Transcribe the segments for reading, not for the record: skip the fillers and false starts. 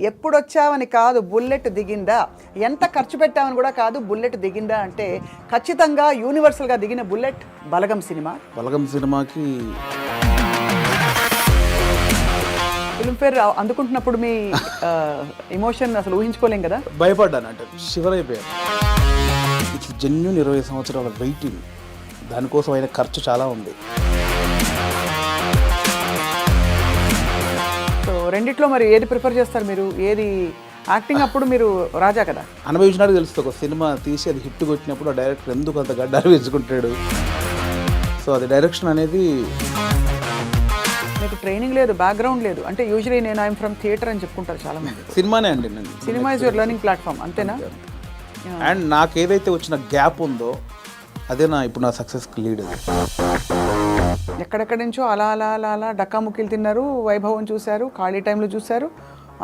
ఎప్పుడొచ్చావని కాదు బుల్లెట్ దిగిందా, ఎంత ఖర్చు పెట్టామని కూడా కాదు బుల్లెట్ దిగిందా అంటే ఖచ్చితంగా యూనివర్సల్గా దిగిన బుల్లెట్ బలగం సినిమా. బలగం సినిమాకి ఫిల్మ్ఫేర్ అందుకుంటున్నప్పుడు మీ ఎమోషన్ అసలు ఊహించుకోలేం కదా. భయపడ్డాను, అంటే షివర్ అయిపోయాను. ఇట్స్ జెన్యూన్ 20 సంవత్సరాల వెయిటింగ్, దానికోసం అయిన ఖర్చు చాలా ఉంది. సో రెండిట్లో మరి ఏది ప్రిఫర్ చేస్తారు మీరు? ఏది యాక్టింగ్ అప్పుడు మీరు రాజా కదా, అనుభవించినాడు తెలుస్తుంది. ఒక సినిమా తీసి అది హిట్ కొట్టినప్పుడు ఆ డైరెక్టర్ ఎందుకు అంత గడ్డాలు వేసుకుంటాడు. సో అది డైరెక్షన్ అనేది మీకు ట్రైనింగ్ లేదు, బ్యాక్గ్రౌండ్ లేదు. అంటే యూజువలీ నేను ఐఎమ్ ఫ్రమ్ థియేటర్ అని చెప్పుకుంటారు చాలా మంది. సినిమానే అండి, నేను cinema is your learning platform, అంతేనా? అండ్ నాకు ఏదైతే వచ్చిన గ్యాప్ ఉందో అదే ఇప్పుడు నా సక్సెస్కి లీడ్. ఎక్కడెక్కడి నుంచో అలా అలా అలా అలా డక్కాముక్కీలు తిన్నారు, వైభవం చూశారు, ఖాళీ టైంలో చూశారు,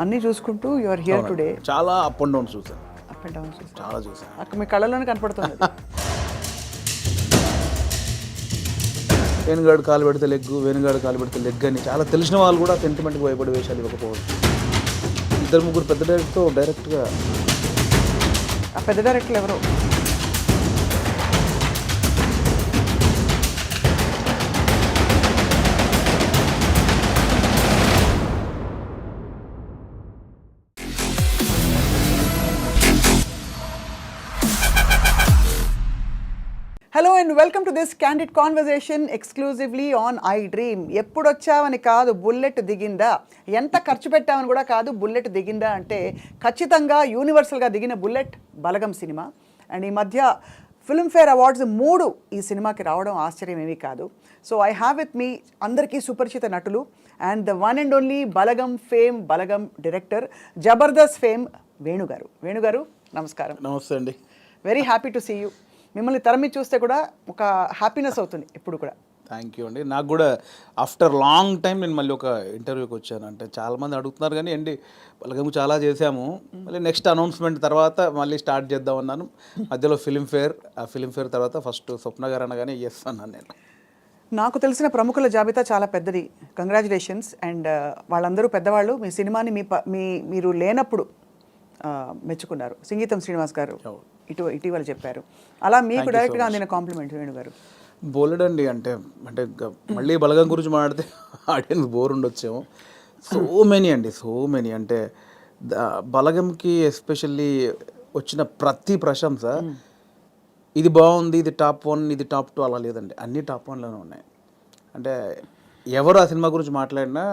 అన్నీ చూసుకుంటూ యువర్ హియర్ టుడే. చాలా అప్ అండ్ డౌన్ చూసాను, అప్ అండ్ డౌన్ చూసారు, చాలా చూసాను. అక్కడ మీ కళ్ళలోనే కనపడుతుంది. వేణుగాడు కాలు పెడితే లెగ్గు, వేణుగాడు కాలు పెడితే లెగ్ అని చాలా తెలిసిన వాళ్ళు కూడా సెంటిమెంట్కి భయపడే వేషాలు ఇవ్వకపోవచ్చు. 2-3 పెద్ద డైరెక్టర్తో డైరెక్ట్గా. ఆ పెద్ద డైరెక్టర్లు ఎవరో? Hello and welcome to this candid conversation exclusively on iDream. ఎప్పుడొచ్చావని కాదు బుల్లెట్ దిగిందా, ఎంత ఖర్చు పెట్టామని కూడా కాదు బుల్లెట్ దిగిందా అంటే ఖచ్చితంగా యూనివర్సల్గా దిగిన బుల్లెట్ బలగం సినిమా. అండ్ ఈ మధ్య ఫిల్మ్ఫేర్ అవార్డ్స్ 3 ఈ సినిమాకి రావడం ఆశ్చర్యం ఏమీ కాదు. So I have with me అందరికీ సుపరిచిత నటులు and the one and only Balagam fame, Balagam director, Jabardasth fame వేణుగారు. వేణుగారు నమస్కారం. నమస్తే అండి. Very happy to see you. మిమ్మల్ని తరమి చూస్తే కూడా ఒక హ్యాపీనెస్ అవుతుంది ఇప్పుడు కూడా. థ్యాంక్ యూ అండి. నాకు కూడా ఆఫ్టర్ లాంగ్ టైం నేను మళ్ళీ ఒక ఇంటర్వ్యూకి వచ్చాను. అంటే చాలామంది అడుగుతున్నారు కానీ అండి బలగం చాలా చేసాము, మళ్ళీ నెక్స్ట్ అనౌన్స్మెంట్ తర్వాత మళ్ళీ స్టార్ట్ చేద్దాం అన్నాను. మధ్యలో ఫిల్మ్ఫేర్, ఆ ఫిల్మ్ఫేర్ తర్వాత ఫస్ట్ స్వప్న గారు అనగానే ఎస్ అన్నాను నేను. నాకు తెలిసిన ప్రముఖుల జాబితా చాలా పెద్దది, కంగ్రాచులేషన్స్. అండ్ వాళ్ళందరూ పెద్దవాళ్ళు. మీ సినిమాని మీరు లేనప్పుడు మెచ్చుకున్నారు. సంగీతం శ్రీనివాస్ గారు ఇటీవల చెప్పారు. అలా మీకు డైరెక్ట్గా అందిన కాంప్లిమెంట్ వేణుగారు? బోలెడండి. అంటే మళ్ళీ బలగం గురించి మాట్లాడితే ఆడియన్స్ బోర్ ఉండొచ్చేమో. సో మెనీ అండి, సో మెనీ. అంటే బలగంకి ఎస్పెషల్లీ వచ్చిన ప్రతి ప్రశంస ఇది బాగుంది, ఇది టాప్ 1, ఇది టాప్ 2 అలా లేదండి, అన్నీ టాప్ 1లోనే ఉన్నాయి. అంటే ఎవరు ఆ సినిమా గురించి మాట్లాడినా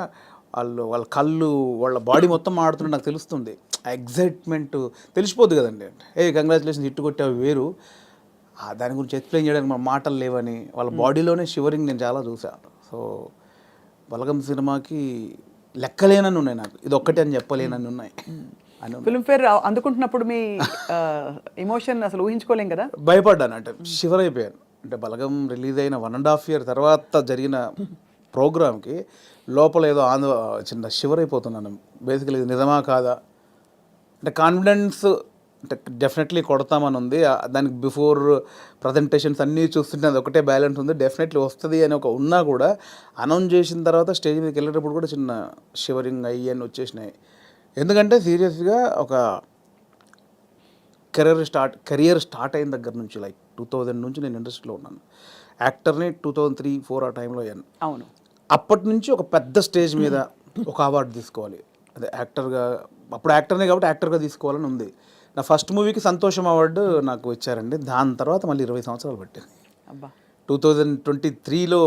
వాళ్ళ కళ్ళు, వాళ్ళ బాడీ మొత్తం మాడుతుంటే నాకు తెలుస్తుంది. ఆ ఎగ్జైట్మెంట్ తెలిసిపోద్ది కదండి. కంగ్రాచులేషన్స్ హిట్ కొట్టావు వేరు, దాని గురించి ఎక్స్ప్లెయిన్ చేయడానికి మన మాటలు లేవని వాళ్ళ బాడీలోనే షివరింగ్ నేను చాలా చూసాను. సో బలగం సినిమాకి లెక్కలేనని ఉన్నాయి, నాకు ఇది ఒక్కటే అని చెప్పలేనని ఉన్నాయి. ఫిల్మ్ఫేర్ అందుకుంటున్నప్పుడు మీ ఎమోషన్ అసలు ఊహించుకోలేం కదా. భయపడ్డాను, అంటే షివర్ అయిపోయాను. అంటే బలగం రిలీజ్ అయిన 1.5 year తర్వాత జరిగిన ప్రోగ్రామ్కి లోపల ఏదో చిన్న షివర్ అయిపోతున్నాను. బేసికలీ ఇది నిజమా కాదా అంటే కాన్ఫిడెన్స్ అంటే డెఫినెట్లీ కొడతామని ఉంది. దానికి బిఫోర్ ప్రజెంటేషన్స్ అన్నీ చూస్తుంటే అది ఒకటే బ్యాలెన్స్ ఉంది, డెఫినెట్లీ వస్తుంది అని ఒక ఉన్నా కూడా అనౌన్స్ చేసిన తర్వాత స్టేజ్ మీదకి వెళ్ళేటప్పుడు కూడా చిన్న షివరింగ్ అయ్యి అని వచ్చేసినాయి. ఎందుకంటే సీరియస్గా ఒక కెరియర్ స్టార్ట్ అయిన దగ్గర నుంచి లైక్ 2000 నుంచి నేను ఇండస్ట్రీలో ఉన్నాను. యాక్టర్ని 2003-4 ఆ టైంలో అయ్యాను. అవును. అప్పటి నుంచి ఒక పెద్ద స్టేజ్ మీద ఒక అవార్డు తీసుకోవాలి, అదే యాక్టర్గా, అప్పుడు యాక్టర్నే కాబట్టి యాక్టర్గా తీసుకోవాలని ఉంది. నా ఫస్ట్ మూవీకి సంతోషం అవార్డు నాకు ఇచ్చారండి. దాని తర్వాత మళ్ళీ 20 సంవత్సరాలు పట్టింది. 2023లో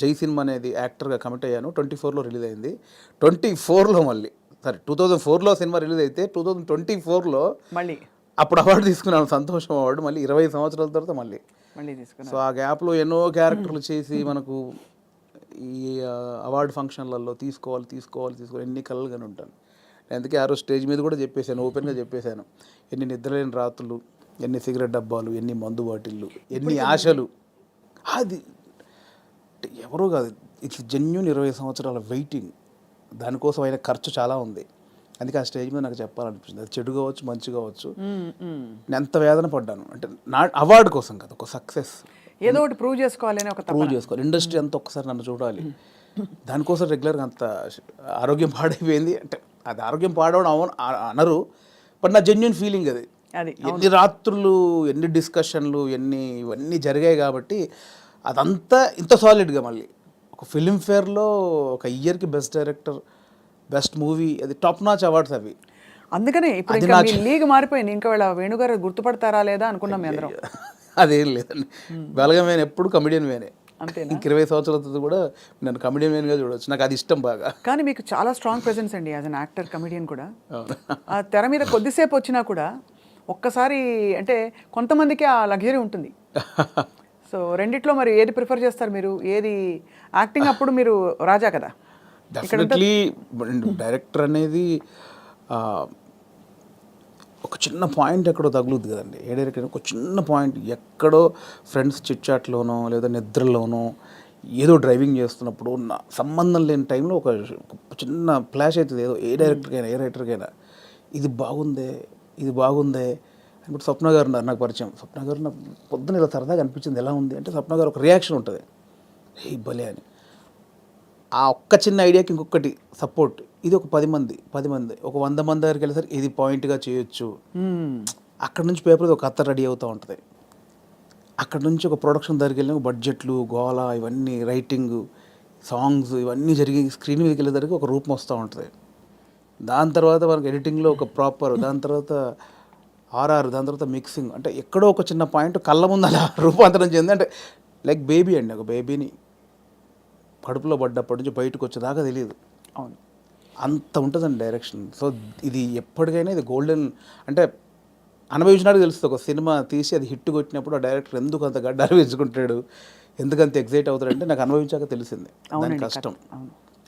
జై సినిమా అనేది యాక్టర్గా కమిట్ అయ్యాను. 24లో రిలీజ్ అయింది. 24లో మళ్ళీ 2004లో సినిమా రిలీజ్ అయితే 2024లో మళ్ళీ అప్పుడు అవార్డు తీసుకున్నాను, సంతోషం అవార్డు. మళ్ళీ 20 సంవత్సరాల తర్వాత మళ్ళీ తీసుకున్నాను. సో ఆ గ్యాప్లో ఎన్నో క్యారెక్టర్లు చేసి మనకు ఈ అవార్డు ఫంక్షన్లలో తీసుకోవాలి ఎన్ని కలలుగానే ఉంటాను. అందుకే ఆ రోజు స్టేజ్ మీద కూడా చెప్పేశాను, ఓపెన్గా చెప్పేశాను, ఎన్ని నిద్రలేని రాత్రులు, ఎన్ని సిగరెట్ డబ్బాలు, ఎన్ని మందు బాటిళ్ళు, ఎన్ని ఆశలు. అది ఎవరో కాదు, ఇట్స్ జెన్యూన్ 20 సంవత్సరాల వెయిటింగ్, దానికోసం అయిన ఖర్చు చాలా ఉంది. అందుకే ఆ స్టేజ్ మీద నాకు చెప్పాలనిపించింది. అది చెడు కావచ్చు, మంచి కావచ్చు, నేను ఎంత వేదన పడ్డాను అంటే నా అవార్డు కోసం కదా, ఒక సక్సెస్ ఏదో ఒకటి ప్రూవ్ చేసుకోవాలి. ఇండస్ట్రీ అంతా ఒక్కసారి నన్ను చూడాలి. దానికోసం రెగ్యులర్గా అంత ఆరోగ్యం పాడైపోయింది అంటే అది ఆరోగ్యం పాడవడం అనరు, బట్ నా జెన్యున్ ఫీలింగ్ అది. అది ఎన్ని రాత్రులు ఎన్ని డిస్కషన్లు ఇవన్నీ జరిగాయి కాబట్టి అదంతా ఇంత సాలిడ్గా మళ్ళీ ఒక ఫిలింఫేర్లో ఒక ఇయర్కి బెస్ట్ డైరెక్టర్, బెస్ట్ మూవీ, అది టాప్ నాచ్ అవార్డ్స్ అవి. అందుకనే ఇప్పుడు ఇంకా మీ లీగ్ మారిపోయింది. ఇంకా వీళ్ళ వేణుగారు గుర్తుపడతారా లేదా అనుకున్నాం మీ అందరం. అదేం లేదండి, బలగం వేనే ఎప్పుడు కమెడియన్ వేనే. అంతేనా? ఇంక 20 సంవత్సరాల తర్వాత కూడా నన్ను కమెడియన్ వేన్గా చూడవచ్చు, నాకు అది ఇష్టం బాగా. కానీ మీకు చాలా స్ట్రాంగ్ ప్రెజెన్స్ అండి యాజ్ అన్ యాక్టర్, కమెడియన్ కూడా. ఆ తెర మీద కొద్దిసేపు వచ్చినా కూడా ఒక్కసారి అంటే కొంతమందికి ఆ లగ్జరీ ఉంటుంది. సో రెండిట్లో మరి ఏది ప్రిఫర్ చేస్తారు మీరు? ఏది యాక్టింగ్ అప్పుడు మీరు రాజా కదా. డెఫినెట్లీ డైరెక్టర్ అనేది ఒక చిన్న పాయింట్ ఎక్కడో తగులుద్ది కదండి. ఏ డైరెక్టర్ ఒక చిన్న పాయింట్ ఎక్కడో ఫ్రెండ్స్ చిట్చాట్లోనో లేదా నిద్రలోనో ఏదో డ్రైవింగ్ చేస్తున్నప్పుడు సంబంధం లేని టైంలో ఒక చిన్న ఫ్లాష్ అవుతుంది ఏదో, ఏ రైటర్కైనా ఇది బాగుందే ఇప్పుడు స్వప్న గారు ఉన్నారు నాకు పరిచయం. స్వప్న గారు నాకు పొద్దున ఇలా సరదాగా అనిపించింది, ఎలా ఉంది అంటే స్వప్న గారు ఒక రియాక్షన్ ఉంటుంది, ఏ భలే అని. ఆ ఒక్క చిన్న ఐడియాకి ఇంకొకటి సపోర్ట్, ఇది ఒక 10 మంది ఒక 100 మంది దగ్గరికి వెళ్ళేసరికి ఇది పాయింట్గా చేయొచ్చు. అక్కడ నుంచి పేపర్ ఒక కథ రెడీ అవుతూ ఉంటుంది. అక్కడ నుంచి ఒక ప్రొడక్షన్ దగ్గరికి వెళ్ళిన బడ్జెట్లు, గోల, ఇవన్నీ రైటింగ్, సాంగ్స్ ఇవన్నీ జరిగి స్క్రీన్ మీదకి వెళ్ళేసరికి ఒక రూపం వస్తూ ఉంటుంది. దాని తర్వాత మనకి ఎడిటింగ్లో ఒక ప్రాపర్, దాని తర్వాత ఆర్ఆర్, దాని తర్వాత మిక్సింగ్, అంటే ఎక్కడో ఒక చిన్న పాయింట్ కళ్ళ ముందు అలా రూపాంతరం చెంది, అంటే లైక్ బేబీ అండి. ఒక బేబీని కడుపులో పడ్డప్పటి నుంచి బయటకు వచ్చేదాకా తెలియదు. అవును, అంత ఉంటుందండి డైరెక్షన్. సో ఇది ఎప్పటికైనా ఇది గోల్డెన్, అంటే అనుభవించినాడు తెలుస్తుంది. ఒక సినిమా తీసి అది హిట్ కొట్టినప్పుడు ఆ డైరెక్టర్ ఎందుకు అంత గడ్డాలు వేసుకుంటాడు, ఎందుకంత ఎగ్జైట్ అవుతాడంటే నాకు అనుభవించాక తెలిసింది దాని కష్టం.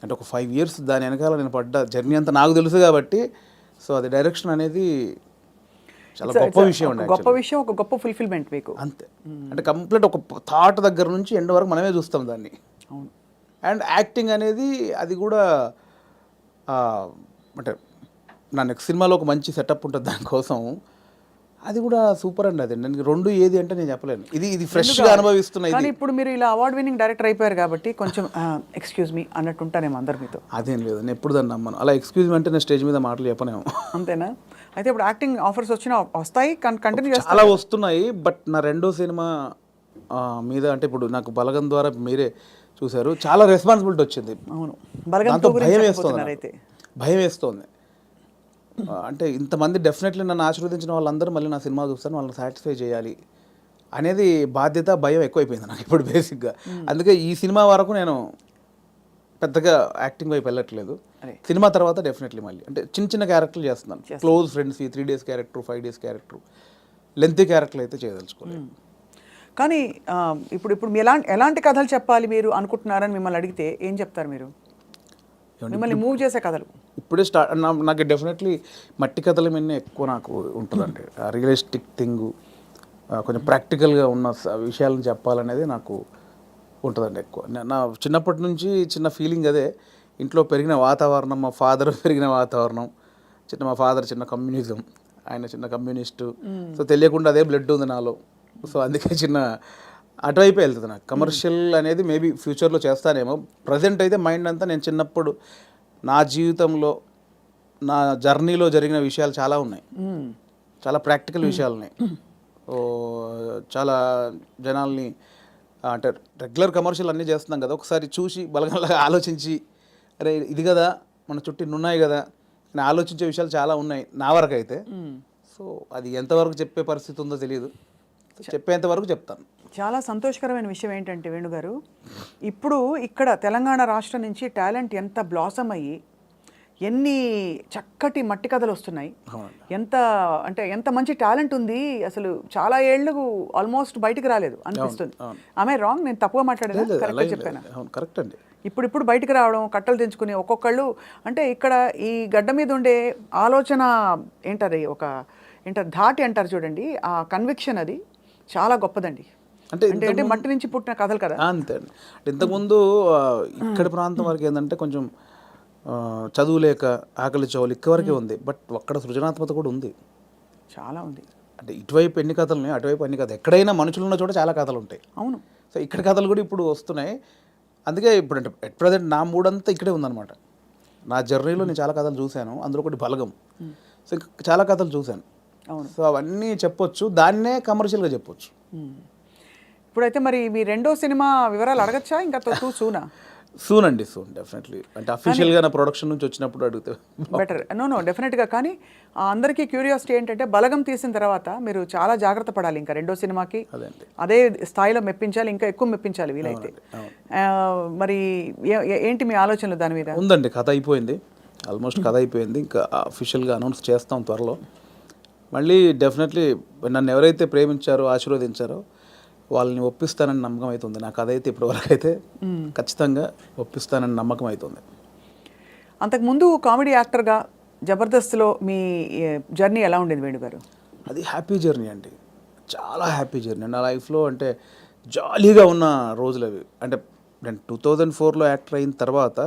అంటే ఒక 5 years దాని వెనకాల నేను పడ్డ జర్నీ అంతా నాకు తెలుసు కాబట్టి. సో అది డైరెక్షన్ అనేది చాలా గొప్ప విషయం అండి. గొప్ప విషయం, ఒక గొప్ప ఫుల్ఫిల్మెంట్ మీకు. అంతే, అంటే కంప్లీట్ ఒక థాట్ దగ్గర నుంచి ఎండ్ వరకు మనమే చూస్తాం దాన్ని. అవును. అండ్ యాక్టింగ్ అనేది అది కూడా అంటే నా నెక్స్ట్ సినిమాలో ఒక మంచి సెటప్ ఉంటుంది దానికోసం, అది కూడా సూపర్ అండి. అది నేను రెండు ఏది అంటే నేను చెప్పలేను, ఇది ఫ్రెష్గా అనుభవిస్తున్నా. కానీ ఇప్పుడు మీరు ఇలా అవార్డ్ విన్నింగ్ డైరెక్టర్ అయిపోయారు కాబట్టి కొంచెం ఎక్స్క్యూజ్ మీ అన్నట్టు ఉంటానేమో అందరు మీతో. అదేం లేదు, నేను ఎప్పుడు దాన్ని నమ్మను. అలా ఎక్స్క్యూజ్ మీ అంటే నేను స్టేజ్ మీద మాటలు చెప్పనేమో. అంతేనా? అయితే ఇప్పుడు యాక్టింగ్ ఆఫర్స్ వచ్చినా వస్తాయి, కంటిన్యూ చేస్తారు? చాలా వస్తున్నాయి, బట్ నా రెండో సినిమా మీద అంటే ఇప్పుడు నాకు బలగం ద్వారా మీరే చూశారు, చాలా రెస్పాన్సిబిలిటీ వచ్చింది. అవును, దాంతో భయం వేస్తోంది. అంటే ఇంతమంది డెఫినెట్లీ నన్ను ఆశీర్వదించిన వాళ్ళందరూ మళ్ళీ నా సినిమా చూస్తాను, వాళ్ళని సాటిస్ఫై చేయాలి అనేది బాధ్యత, భయం ఎక్కువైపోయింది నాకు ఇప్పుడు బేసిక్గా. అందుకే ఈ సినిమా వరకు నేను పెద్దగా యాక్టింగ్ వైపు వెళ్ళట్లేదు. సినిమా తర్వాత డెఫినెట్లీ మళ్ళీ అంటే చిన్న చిన్న క్యారెక్టర్లు చేస్తున్నాను. Close friends, 3 days character, 5 days character, lengthy క్యారెక్టర్లు అయితే చేయదలుచుకోలేదు. కానీ ఇప్పుడు మీ ఎలాంటి కథలు చెప్పాలి మీరు అనుకుంటున్నారని మిమ్మల్ని అడిగితే ఏం చెప్తారు మీరు? మిమ్మల్ని మూవ్ చేసే కథలు ఇప్పుడే స్టార్ట్. నాకు డెఫినెట్లీ మట్టి కథల మీద ఎక్కువ నాకు ఉంటుందండి. రియలిస్టిక్ థింగ్, కొంచెం ప్రాక్టికల్గా ఉన్న విషయాలను చెప్పాలనేది నాకు ఉంటుందండి ఎక్కువ. నా చిన్నప్పటి నుంచి చిన్న ఫీలింగ్ అదే. ఇంట్లో పెరిగిన వాతావరణం, మా ఫాదర్ పెరిగిన వాతావరణం, మా ఫాదర్ చిన్న కమ్యూనిజం, ఆయన చిన్న కమ్యూనిస్టు. సో తెలియకుండా అదే బ్లడ్ ఉంది నాలో. సో అందుకే చిన్న అటువైపు వెళ్తుంది నాకు. కమర్షియల్ అనేది మేబీ ఫ్యూచర్లో చేస్తానేమో. ప్రజెంట్ అయితే మైండ్ అంతా నేను చిన్నప్పుడు నా జీవితంలో, నా జర్నీలో జరిగిన విషయాలు చాలా ఉన్నాయి, చాలా ప్రాక్టికల్ విషయాలు ఉన్నాయి. చాలా జనాల్ని అంటే రెగ్యులర్ కమర్షియల్ అన్నీ చేస్తున్నాం కదా, ఒకసారి చూసి బలగంలాగా ఆలోచించి అరే ఇది కదా మన చుట్టూ ఉన్నాయి కదా అని ఆలోచించే విషయాలు చాలా ఉన్నాయి నా వరకు అయితే. సో అది ఎంతవరకు చెప్పే పరిస్థితి ఉందో తెలియదు, చెప్పేంత వరకు చెప్తాను. చాలా సంతోషకరమైన విషయం ఏంటంటే వేణుగారు, ఇప్పుడు ఇక్కడ తెలంగాణ రాష్ట్రం నుంచి టాలెంట్ ఎంత బ్లాసమ్ అయ్యి ఎన్ని చక్కటి మట్టి కథలు వస్తున్నాయి, ఎంత మంచి టాలెంట్ ఉంది అసలు. చాలా ఏళ్ళు ఆల్మోస్ట్ బయటికి రాలేదు అనిపిస్తుంది. ఆమె రాంగ్? నేను తప్పుగా మాట్లాడేదా? కరెక్ట్గా చెప్పాను? కరెక్ట్ అండి. ఇప్పుడు బయటకు రావడం, కట్టలు తెంచుకుని ఒక్కొక్కళ్ళు, అంటే ఇక్కడ ఈ గడ్డ మీద ఉండే ఆలోచన ఏంటది, ధాటి అంటారు చూడండి, ఆ కన్విక్షన్ అది చాలా గొప్పదండి. అంటే మట్టి నుంచి పుట్టిన కథలు కదా. అంతే అండి. ఇంతకుముందు ఇక్కడి ప్రాంతం వరకు ఏంటంటే కొంచెం చదువు లేక ఆకలి చౌలు ఇక్కవరకే ఉంది, బట్ అక్కడ సృజనాత్మకత కూడా ఉంది, చాలా ఉంది. అంటే ఇటువైపు ఎన్ని కథలు ఉన్నాయి, అటువైపు ఎన్ని కథలు. ఎక్కడైనా మనుషులు ఉన్న చోట చాలా కథలు ఉంటాయి. అవును. సో ఇక్కడ కథలు కూడా ఇప్పుడు వస్తున్నాయి. అందుకే ఇప్పుడు అంటే ఎట్ ప్రజెంట్ నా మూడంతా ఇక్కడే ఉందన్నమాట. నా జర్నీలో నేను చాలా కథలు చూశాను, అందులో ఒకటి బలగం. సో ఇంకా చాలా కథలు చూశాను. అవును. సో అవన్నీ చెప్పొచ్చు, దాన్నే కమర్షియల్గా చెప్పొచ్చు. ఇప్పుడైతే మరి మీ రెండో సినిమా వివరాలు అడగచ్చా ఇంకా సూనా? సూన్ అండి, సూన్ డెఫినెట్లీ. అంటే అఫీషియల్గా నా ప్రొడక్షన్ నుంచి వచ్చినప్పుడు అడిగితే బెటర్. నో డెఫినెట్గా. కానీ అందరికీ క్యూరియాసిటీ ఏంటంటే బలగం తీసిన తర్వాత మీరు చాలా జాగ్రత్త పడాలి ఇంకా రెండో సినిమాకి అదే స్థాయిలో మెప్పించాలి, ఇంకా ఎక్కువ మెప్పించాలి వీలైతే. మరి ఏంటి మీ ఆలోచనలు దాని మీద? ఉందండి, కథ అయిపోయింది, ఆల్మోస్ట్ కథ అయిపోయింది. ఇంకా అఫీషియల్గా అనౌన్స్ చేస్తాం త్వరలో. మళ్ళీ డెఫినెట్లీ నన్ను ఎవరైతే ప్రేమించారో ఆశీర్వదించారో వాళ్ళని ఒప్పిస్తానని నమ్మకం అవుతుంది. నా కథ అయితే ఇప్పటివరకు అయితే ఖచ్చితంగా ఒప్పిస్తానని నమ్మకం అవుతుంది. అంతకుముందు కామెడీ యాక్టర్గా జబర్దస్త్లో మీ జర్నీ ఎలా ఉండేది వేణు గారు? అది హ్యాపీ జర్నీ అండి, చాలా హ్యాపీ జర్నీ నా లైఫ్లో. అంటే జాలీగా ఉన్న రోజులు అవి. అంటే నేను 2004లో యాక్టర్ అయిన తర్వాత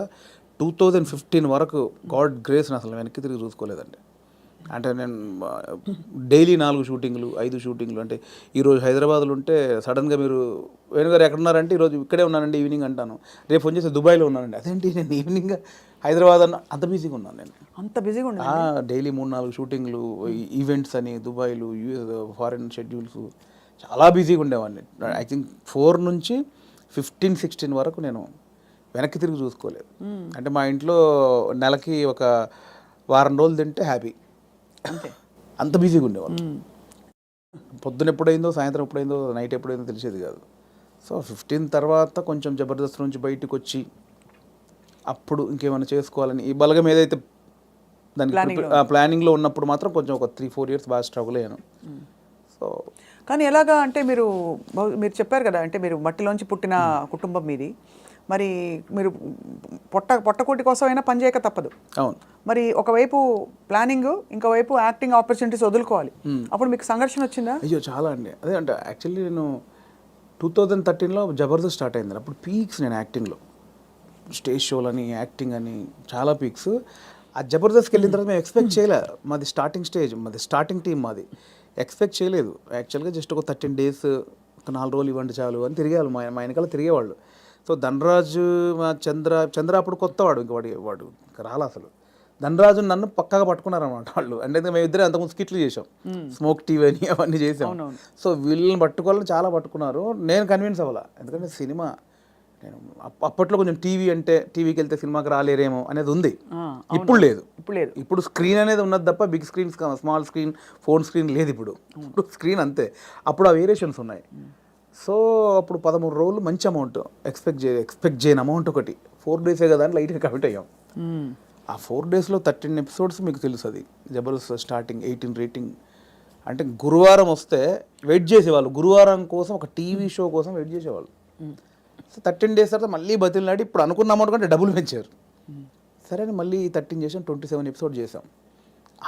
2015 వరకు గాడ్ గ్రేస్ అసలు వెనక్కి తిరిగి చూసుకోలేదండి. అంటే నేను డైలీ 4 షూటింగ్లు 5 షూటింగ్లు. అంటే ఈరోజు హైదరాబాద్లో ఉంటే సడన్గా మీరు వేణుగారు ఎక్కడున్నారంటే ఈరోజు ఇక్కడే ఉన్నానండి ఈవినింగ్ అంటాను. రేపు ఫోన్ చేసి దుబాయ్లో ఉన్నానండి. అదేంటి నేను ఈవినింగ్ హైదరాబాద్ అన్న, అంత బిజీగా ఉన్నాను నేను. అంత బిజీగా ఉన్నా డైలీ 3-4 షూటింగ్లు, ఈవెంట్స్ అని దుబాయ్లు, ఫారిన్ షెడ్యూల్స్, చాలా బిజీగా ఉండేవాడిని. ఐ థింక్ 4 నుంచి 15-16 వరకు నేను వెనక్కి తిరిగి చూసుకోలేదు. అంటే మా ఇంట్లో నెలకి ఒక వారం రోజులు తింటే హ్యాపీ, అంత బిజీగా ఉండేవాళ్ళు. పొద్దున ఎప్పుడైందో, సాయంత్రం ఎప్పుడైందో, నైట్ ఎప్పుడైందో తెలిసేది కాదు. సో 15 తర్వాత కొంచెం జబర్దస్త్ నుంచి బయటకు వచ్చి అప్పుడు ఇంకేమైనా చేసుకోవాలని ఈ బలగం ఏదైతే దానికి ప్లానింగ్లో ఉన్నప్పుడు మాత్రం కొంచెం ఒక 3-4 ఇయర్స్ బాగా స్ట్రగుల్ అయ్యాను. సో కానీ ఎలాగా అంటే మీరు చెప్పారు కదా, అంటే మీరు మట్టిలోంచి పుట్టిన కుటుంబం మీది. మరి మీరు పొట్టకూటి కోసం అయినా పని చేయక తప్పదు. అవును. మరి ఒకవైపు ప్లానింగ్, ఇంకోవైపు యాక్టింగ్ ఆపర్చునిటీస్ వదులుకోవాలి. అప్పుడు మీకు సంఘర్షణ వచ్చిందా? అయ్యో చాలా అండి. అదే అంటే యాక్చువల్లీ నేను 2013లో జబర్దస్త్ స్టార్ట్ అయింది. అప్పుడు పీక్స్ నేను యాక్టింగ్లో, స్టేజ్ షోలని, యాక్టింగ్ అని చాలా పీక్స్. ఆ జబర్దస్త్కి వెళ్ళిన తర్వాత మేము ఎక్స్పెక్ట్ చేయలే, మాది స్టార్టింగ్ స్టేజ్, మాది స్టార్టింగ్ టీం, మాది ఎక్స్పెక్ట్ చేయలేదు. యాక్చువల్గా జస్ట్ ఒక 13 days, ఒక 4 రోజులు ఇవ్వండి చాలు అని తిరిగేవాళ్ళు, మా వెనకాల తిరిగేవాళ్ళు. సో ధనరాజు, మా చంద్ర అప్పుడు కొత్తవాడు, ఇంక వాడు ఇంకా రాలా అసలు. ధనరాజు నన్ను పక్కగా పట్టుకున్నారన్నమాట వాళ్ళు. అంటే మేము ఇద్దరే అంతకుముందు స్కిట్లు చేసాం, స్మోక్ టీవీ అని అవన్నీ చేసాం. సో వీళ్ళని పట్టుకోవాలని చాలా పట్టుకున్నారు. నేను కన్విన్స్ అవ్వాల, ఎందుకంటే సినిమా నేను అప్పట్లో కొంచెం టీవీ అంటే టీవీకి వెళ్తే సినిమాకి రాలేరేమో అనేది ఉంది. ఇప్పుడు లేదు. ఇప్పుడు స్క్రీన్ అనేది ఉన్నది తప్ప big screen, small screen, phone screen లేదు. ఇప్పుడు స్క్రీన్ అంతే. అప్పుడు ఆ వేరియేషన్స్ ఉన్నాయి. సో అప్పుడు 13 రోజులు మంచి అమౌంట్ ఎక్స్పెక్ట్ చేయని అమౌంట్ ఒకటి. 4 days కదా అని లైట్గా కమిట్ అయ్యాం. ఆ 4 daysలో 13 episodes మీకు తెలుసు. అది జబర్దస్త్ స్టార్టింగ్ 18 రేటింగ్. అంటే గురువారం వస్తే వెయిట్ చేసేవాళ్ళు, గురువారం కోసం ఒక టీవీ షో కోసం వెయిట్ చేసేవాళ్ళు. సో 13 days తర్వాత మళ్ళీ బతిలాడి ఇప్పుడు అనుకున్న అమౌంట్ కంటే డబుల్ పెంచారు. సరే అని మళ్ళీ 13 చేసాం, 27 episodes చేసాం.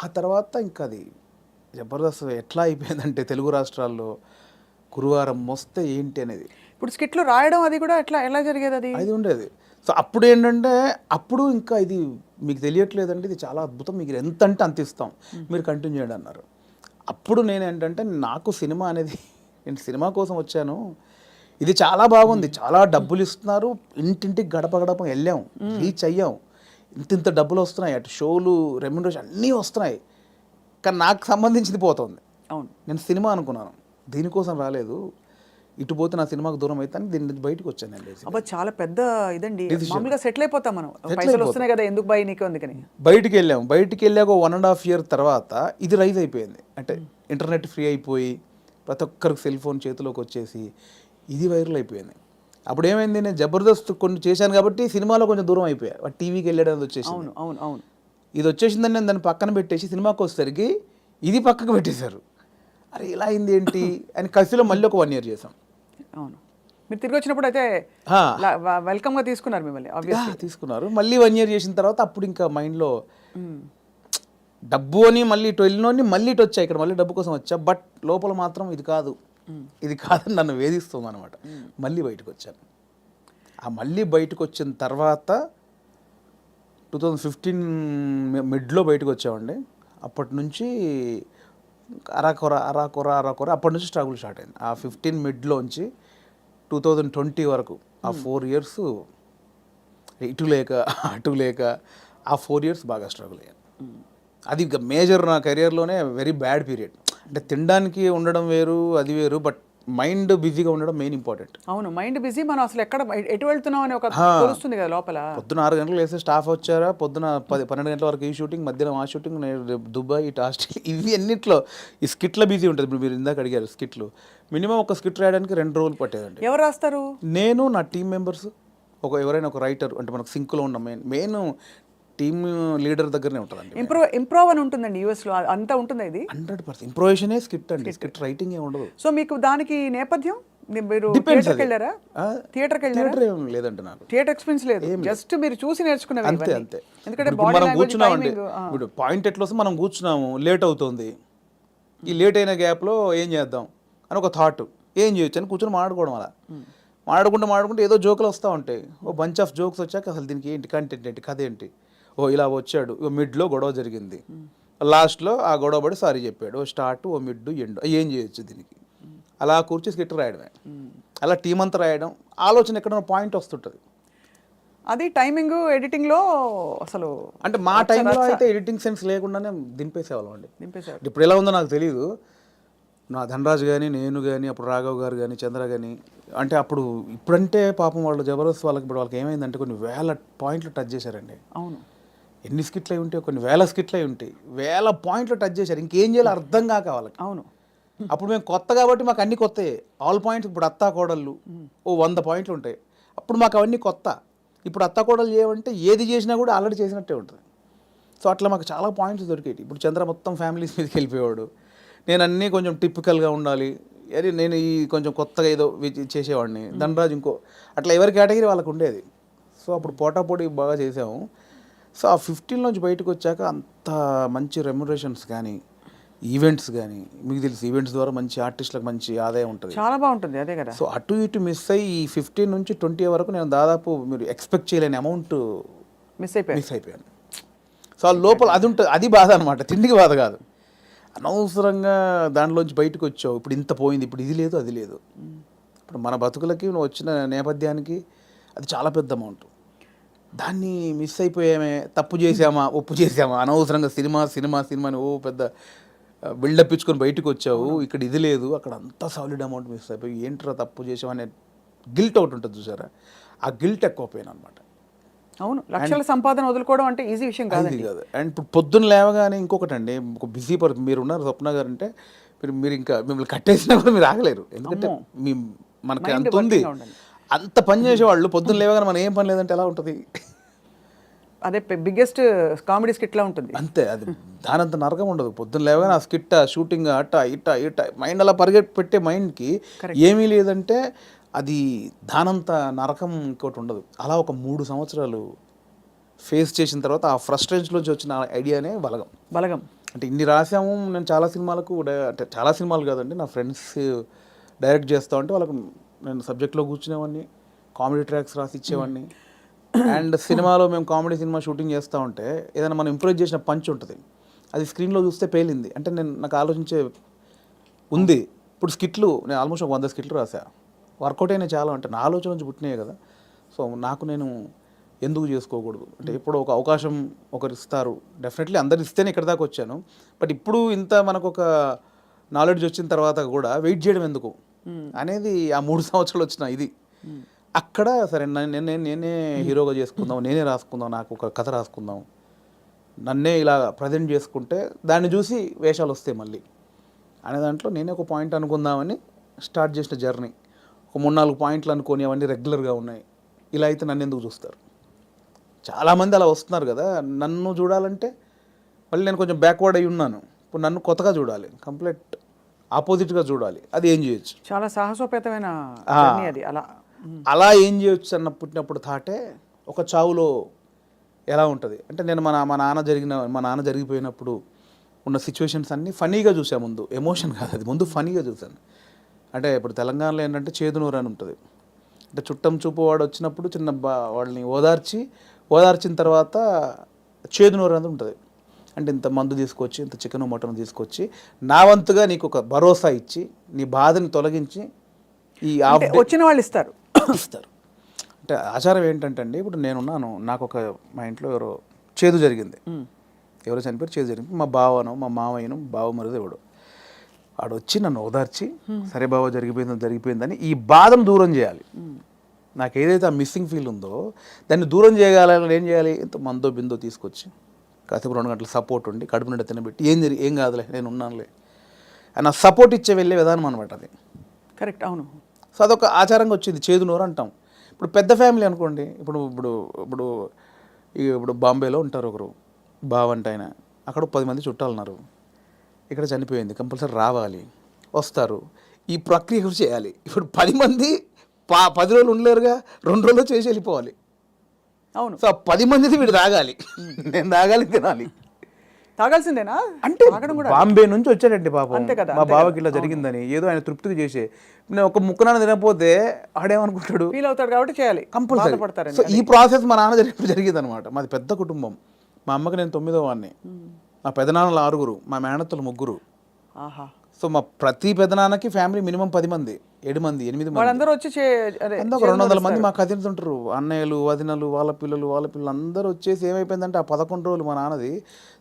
ఆ తర్వాత ఇంకా అది జబర్దస్త్ ఎట్లా అయిపోయిందంటే తెలుగు రాష్ట్రాల్లో గురువారం వస్తే ఏంటి అనేది. ఇప్పుడు స్కిట్లు రాయడం అది కూడా ఎలా జరిగేది? అది ఉండేది. సో అప్పుడు ఏంటంటే అప్పుడు ఇంకా ఇది మీకు తెలియట్లేదండి, ఇది చాలా అద్భుతం, మీకు ఎంత అంటే అంత ఇస్తాం, మీరు కంటిన్యూ చేయండి అన్నారు. అప్పుడు నేను ఏంటంటే నాకు సినిమా అనేది, నేను సినిమా కోసం వచ్చాను, ఇది చాలా బాగుంది, చాలా డబ్బులు ఇస్తున్నారు, ఇంటింటికి గడప గడప వెళ్ళాం, రీచ్ అయ్యాం, ఇంత డబ్బులు వస్తున్నాయి, అటు షోలు, రెమ్యునరేషన్ అన్నీ వస్తున్నాయి, కానీ నాకు సంబంధించింది పోతుంది. అవును, నేను సినిమా అనుకున్నాను, దీనికోసం రాలేదు, ఇటు పోతే నా సినిమాకు దూరం అవుతాను, దీని నుంచి బయటకు వచ్చాను నేను. అబ్బా చాలా పెద్ద ఇదండి, మామూలుగా సెటిల్ అయిపోతాం మనం, పైసలు వస్తున్నాయి కదా ఎందుకు భయ నీకు, అందుకని బయటికి వెళ్ళాక 1.5 year తర్వాత ఇది రైజ్ అయిపోయింది. అంటే ఇంటర్నెట్ ఫ్రీ అయిపోయి ప్రతి ఒక్కరికి సెల్ ఫోన్ చేతిలోకి వచ్చేసి ఇది వైరల్ అయిపోయింది. అప్పుడు ఏమైంది, నేను జబర్దస్త్ కొన్ని చేశాను కాబట్టి సినిమాలో కొంచెం దూరం అయిపోయా, టీవీకి వెళ్ళడం వచ్చేసి. అవును ఇది వచ్చేసిందని నేను దాన్ని పక్కన పెట్టేసి సినిమాకి వచ్చేసరికి ఇది పక్కకు పెట్టేశారు. అరే ఇలా అయింది ఏంటి అని కసిలో మళ్ళీ ఒక 1 year చేసాం. అవును, మీరు తిరిగి వచ్చినప్పుడు అయితే వెల్కమ్గా తీసుకున్నారు మిమ్మల్ని, తీసుకున్నారు. మళ్ళీ 1 year చేసిన తర్వాత అప్పుడు ఇంకా మైండ్లో డబ్బు అని మళ్ళీ ఇటు వెళ్ళినోని మళ్ళీ ఇటు వచ్చా, ఇక్కడ మళ్ళీ డబ్బు కోసం వచ్చా, బట్ లోపల మాత్రం ఇది కాదని నన్ను వేధిస్తుంది అనమాట. మళ్ళీ బయటకు వచ్చాను. ఆ మళ్ళీ బయటకు వచ్చిన తర్వాత 2015 మిడ్లో బయటకు వచ్చామండి. అప్పటి నుంచి అరాకొర అప్పటి నుంచి స్ట్రగుల్ స్టార్ట్ అయింది. ఆ 15 మిడ్లోంచి 2020 వరకు ఆ 4 years ఇటు లేక అటు లేక ఆ 4 years బాగా స్ట్రగుల్ అయ్యాను. అది ఇక మేజర్ నా కెరియర్లోనే వెరీ బ్యాడ్ పీరియడ్. అంటే తినడానికి ఉండడం వేరు, అది వేరు, బట్ మైండ్ బిజీగా ఉండడం మెయిన్ ఇంపార్టెంట్. అవును, మైండ్ బిజీ. మనం అసలు ఎక్కడ ఎటు వెళ్తున్నాం అని ఒక తెలుస్తుంది కదా లోపల. పొద్దున 6 గంటలకు వేస్తే స్టాఫ్ వచ్చారా, పొద్దున 12 గంటల వరకు ఈ షూటింగ్, మధ్యాహ్నం ఆ షూటింగ్, రేపు దుబాయ్, ఇటు ఆస్ట్రేలియా, ఇవి అన్నిట్లో ఈ స్కిట్ల బిజీ ఉంటుంది. ఇప్పుడు మీరు ఇందాక అడిగారు స్కిట్లు, మినిమం ఒక స్కిట్ రాయడానికి 2 రోజులు పట్టేదండి. ఎవరు రాస్తారు? నేను, నా టీం మెంబర్స్, ఎవరైనా ఒక రైటర్, అంటే మనకు సింక్లో ఉన్న మెయిన్ టీమ్ లీడర్ దగ్గరనే ఉంటుందండి. ఇంప్రూవ్ అని ఉంటుందండి యూఎస్లో, అంతా ఉంటుంది ఇది. 100% ఇంప్రొవేషనే స్క్రిప్ట్ అండి, స్క్రిప్ట్ రైటింగ్ ఏ ఉండదు. సో మీకు దానికి నేపథ్యం, మీరు Depends థియేటర్కి అది. వెళ్ళారా? థియేటర్కి వెళ్ళారా? థియేటర్ ఏం లేదండి నాకు. థియేటర్ ఎక్స్పీరియన్స్ లేదు, జస్ట్ మీరు చూసి నేర్చుకున్నవి అంతే ఇవన్నీ. అంతే. ఎందుకంటే ఇప్పుడు బాడీ మనం లాంగ్వేజ్, కూర్చున్నామండి, టైమింగ్. ఇప్పుడు పాయింట్ ఎట్లా వస్తే మనం కూర్చున్నాము, లేట్ అవుతుంది, ఈ లేట్ అయిన గ్యాప్లో ఏం చేద్దాం అని ఒక థాట్, ఏం చేయొచ్చు అని కూర్చొని మాట్లాడుకోవడం. అలా మాట్లాడుకుంటే ఏదో జోకులు వస్తూ ఉంటాయి. ఓ బంచ్ ఆఫ్ జోక్స్ వచ్చాక అసలు దీనికి ఏంటి కంటెంట్ ఏంటి, కథ ఏంటి, ఓ ఇలా వచ్చాడు, ఓ మిడ్లో గొడవ జరిగింది, లాస్ట్లో ఆ గొడవ పడి సారీ చెప్పాడు, ఓ స్టార్ట్, ఓ మిడ్, ఎండ్, ఏం చేయొచ్చు దీనికి, అలా కూర్చి స్కిట్ రాయడమే. అలా టీం అంతా రాయడం, ఆలోచన ఎక్కడైనా పాయింట్ వస్తుంటుంది. అది టైమింగ్, ఎడిటింగ్లో అసలు అంటే మా టైంలో అయితే ఎడిటింగ్ సెన్స్ లేకుండానే దింపేసేవాళ్ళం అండి. నింపేశారు. ఇప్పుడు ఎలా ఉందో నాకు తెలియదు. నా ధనరాజు కానీ, నేను కానీ, అప్పుడు రాఘవ్ గారు కానీ, చంద్ర కానీ, అంటే అప్పుడు ఇప్పుడంటే పాపం వాళ్ళు జబర్దస్త్ వాళ్ళకి ఇప్పుడు వాళ్ళకి ఏమైందంటే కొన్ని వేల పాయింట్లు టచ్ చేశారండి. అవును, ఎన్ని స్కిట్లు అయి ఉంటాయి, కొన్ని వేల స్కిట్లు అయి ఉంటాయి, వేల పాయింట్లు టచ్ చేశారు. ఇంకేం చేయాలో అర్థం కాక వాళ్ళకి. అవును. అప్పుడు మేము కొత్త కాబట్టి మాకు అన్ని కొత్తయే, ఆల్ పాయింట్స్. ఇప్పుడు అత్తా కోడళ్ళు ఓ 100 పాయింట్లు ఉంటాయి, అప్పుడు మాకు అవన్నీ కొత్త. ఇప్పుడు అత్తా కోడలు చేయమంటే ఏది చేసినా కూడా ఆల్రెడీ చేసినట్టే ఉంటుంది. సో అట్లా మాకు చాలా పాయింట్స్ దొరికేవి. ఇప్పుడు చంద్ర మొత్తం ఫ్యామిలీస్ మీదకి వెళ్ళిపోయాడు, నేను అన్నీ కొంచెం టిపికల్గా ఉండాలి, అరే నేను ఈ కొంచెం కొత్తగా ఏదో చేసేవాడిని, ధనరాజు ఇంకో, అట్లా ఎవరి కేటగిరీ వాళ్ళకు ఉండేది. సో అప్పుడు పోటాపోటీ బాగా చేసాము. సో ఆ 15 నుంచి బయటకు వచ్చాక అంత మంచి రెమ్యునరేషన్స్ కానీ, ఈవెంట్స్ కానీ, మీకు తెలుసు ఈవెంట్స్ ద్వారా మంచి ఆర్టిస్టులకు మంచి ఆదాయం ఉంటుంది, చాలా బాగుంటుంది. అదే కదా. సో అటు ఇటు మిస్ అయ్యి ఈ 15 నుంచి 20 వరకు నేను దాదాపు మీరు ఎక్స్పెక్ట్ చేయలేని అమౌంట్ మిస్ అయిపోయాను. సో ఆ లోపల అది ఉంటుంది, అది బాధ అనమాట, తిండికి బాధ కాదు. అనవసరంగా దాంట్లోంచి బయటకు వచ్చావు, ఇప్పుడు ఇంత పోయింది, ఇప్పుడు ఇది లేదు అది లేదు. ఇప్పుడు మన బతుకులకి నువ్వు వచ్చిన నేపథ్యానికి అది చాలా పెద్ద అమౌంట్. దాన్ని మిస్ అయిపోయామే, తప్పు చేసామా, ఒప్పు చేసామా, అనవసరంగా సినిమాని ఓ పెద్ద బిల్డప్ ఇచ్చుకొని బయటకు వచ్చావు, ఇక్కడ ఇది లేదు, అక్కడ అంతా సాలిడ్ అమౌంట్ మిస్ అయిపోయి ఏంట్రా తప్పు చేసామనే గిల్ట్ ఒకటి ఉంటుంది చూసారా, ఆ గిల్ట్ ఎక్కువ పోయాను అనమాట. అవును, లక్షల సంపాదన వదులుకోవడం అంటే ఈజీ విషయం కాదు. అండ్ ఇప్పుడు పొద్దున్న లేవగానే ఇంకొకటి అండి, ఒక బిజీ పర్సన్ మీరు ఉన్నారు స్వప్న గారు అంటే, మీరు ఇంకా మిమ్మల్ని కట్టేసినా కూడా మీరు ఆగలేరు, ఎందుకంటే మనకి అంత ఉంది, అంత పని చేసేవాళ్ళు పొద్దున్న లేవగానే మనం ఏం పని లేదంటే ఎలా ఉంటుంది. అదే బిగ్గెస్ట్ కామెడీ స్కిట్లా ఉంటుంది. అంతే, అది దానంత నరకం ఉండదు. పొద్దున్న లేవగానే ఆ స్కిట్, షూటింగ్, అట్ట ఇట్ట మైండ్ అలా పెట్టే మైండ్కి ఏమీ లేదంటే అది దానంత నరకం ఇంకోటి ఉండదు. అలా ఒక 3 సంవత్సరాలు ఫేస్ చేసిన తర్వాత ఆ ఫ్రస్ట్రేషన్లోంచి వచ్చిన ఐడియానే బలగం. అంటే ఇన్ని రాసాము, నేను చాలా సినిమాలకు, అంటే చాలా సినిమాలు కాదండి, నా ఫ్రెండ్స్ డైరెక్ట్ చేస్తా ఉంటే వాళ్ళకు నేను సబ్జెక్ట్లో కూర్చునేవాడిని, కామెడీ ట్రాక్స్ రాసి ఇచ్చేవాడిని. అండ్ సినిమాలో మేము కామెడీ సినిమా షూటింగ్ చేస్తూ ఉంటే ఏదైనా మనం ఇంప్రూవ్ చేసిన పంచ్ ఉంటుంది, అది స్క్రీన్లో చూస్తే పేలింది అంటే నాకు ఆలోచించే ఉంది. ఇప్పుడు స్కిట్లు నేను ఆల్మోస్ట్ 100 స్కిట్లు రాసా, వర్కౌట్ అయినా చాలా, అంటే నా ఆలోచన నుంచి పుట్టినాయి కదా. సో నాకు నేను ఎందుకు చేసుకోకూడదు, అంటే ఎప్పుడో ఒక అవకాశం ఒకరు ఇస్తారు, డెఫినెట్లీ అందరు ఇస్తేనే ఇక్కడ దాకా వచ్చాను. బట్ ఇప్పుడు ఇంత మనకు ఒక నాలెడ్జ్ వచ్చిన తర్వాత కూడా వెయిట్ చేయడం ఎందుకు అనేది ఆ 3 సంవత్సరాలు వచ్చిన ఇది. అక్కడ సరే నేనే హీరోగా చేసుకుందాం, నేనే రాసుకుందాం, నాకు ఒక కథ రాసుకుందాం, నన్నే ఇలా ప్రజెంట్ చేసుకుంటే దాన్ని చూసి వేషాలు వస్తాయి మళ్ళీ అనే దాంట్లో నేనే ఒక పాయింట్ అనుకుందామని స్టార్ట్ చేసిన జర్నీ. ఒక 3-4 పాయింట్లు అనుకొని అవన్నీ రెగ్యులర్గా ఉన్నాయి. ఇలా అయితే నన్ను ఎందుకు చూస్తారు, చాలామంది అలా వస్తున్నారు కదా, నన్ను చూడాలంటే మళ్ళీ నేను కొంచెం బ్యాక్వర్డ్ అయి ఉన్నాను, ఇప్పుడు నన్ను కొత్తగా చూడాలి, కంప్లీట్ ఆపోజిట్గా చూడాలి, అది ఏం చేయొచ్చు, చాలా సాహసోపేతమైన జర్నీ అది. అలా ఏం చేయొచ్చు అన్న పుట్టినప్పుడు థాటే ఒక చావులో ఎలా ఉంటుంది అంటే, నేను మా నాన్న జరిగిపోయినప్పుడు ఉన్న సిచ్యువేషన్స్ అన్నీ ఫనీగా చూసాను. ముందు ఎమోషన్ కాదు, అది ముందు ఫనీగా చూశాను. అంటే ఇప్పుడు తెలంగాణలో ఏంటంటే చేదునూరు అని ఉంటుంది, అంటే చుట్టం చూపు వాడు వచ్చినప్పుడు వాళ్ళని ఓదార్చిన తర్వాత చేదునూరు అనేది ఉంటుంది. అంటే ఇంత మందు తీసుకొచ్చి, ఇంత చికెన్ మటన్ తీసుకొచ్చి నా వంతుగా నీకు ఒక భరోసా ఇచ్చి నీ బాధని తొలగించి ఈ వచ్చిన వాళ్ళు ఇస్తారు. అంటే అంటే ఆచారం ఏంటంటే అండి, ఇప్పుడు నేనున్నాను, నాకు ఒక మా ఇంట్లో ఎవరో చేదు జరిగింది, ఎవరో చనిపోయారు, చేదు జరిగింది. మా బావను, మా మామయ్యను, బావ మరిది ఎవడు ఆడొచ్చి నన్ను ఓదార్చి, సరే బావ జరిగిపోయిందని ఈ బాధను దూరం చేయాలి. నాకు ఏదైతే ఆ మిస్సింగ్ ఫీల్ ఉందో దాన్ని దూరం చేయగలని ఏం చేయాలి, ఇంత మందో బిందో తీసుకొచ్చి కాసేపు 2 గంటలు సపోర్ట్ ఉండి కడుపు నిండా తినబెట్టి ఏం కాదులే నేను ఉన్నానులే అని సపోర్ట్ ఇచ్చే వెళ్ళే విధానం అనమాట అది. కరెక్ట్, అవును. సో అదొక ఆచారంగా వచ్చింది, చేదు నోరు అంటాం. ఇప్పుడు పెద్ద ఫ్యామిలీ అనుకోండి, ఇప్పుడు ఇప్పుడు ఇప్పుడు ఇప్పుడు బాంబేలో ఉంటారు ఒకరు బావంట ఆయన, అక్కడ 10 మంది చుట్టాలు ఉన్నారు, ఇక్కడ చనిపోయింది, కంపల్సరీ రావాలి, వస్తారు, ఈ ప్రక్రియ కూడా చేయాలి. ఇప్పుడు 10 మంది 10 రోజులు ఉండలేరుగా, 2 రోజుల్లో చేసి వెళ్ళిపోవాలి. అవును. సో 10 మందిది వీడు తాగాలి, నేను తాగాలి, తినాలి. తాగాల్సిందేనా అంటే బాంబే నుంచి వచ్చాడండి పాపం, అంతే కదా, మా బావకి ఇలా జరిగిందని ఏదో ఆయన తృప్తికి చేసే, నేను ఒక ముక్కనాన్న తినకపోతే ఆడేమనుకుంటాడు, ఫీల్ అవుతాడు కాబట్టి చేయాలి, కంపల్సరీ. పడతారు. సో ఈ ప్రాసెస్ మా నాన్న జరిగింది అనమాట. మాది పెద్ద కుటుంబం, మా అమ్మకి నేను 9వ వాడిని, మా పెదనాన్నలు 6, మా మేనత్తలు 3. ఆహా. సో మా ప్రతి పెదనాన్నకి ఫ్యామిలీ మినిమం 10 మంది, 7 మంది, 8 మంది, వాళ్ళందరూ వచ్చి ఒక 200 మంది మా కజిన్స్ ఉంటారు, అన్నయ్యలు, వదినలు, వాళ్ళ పిల్లలు అందరూ వచ్చేసి ఏమైపోయిందంటే ఆ 11 రోజులు మా నాన్నది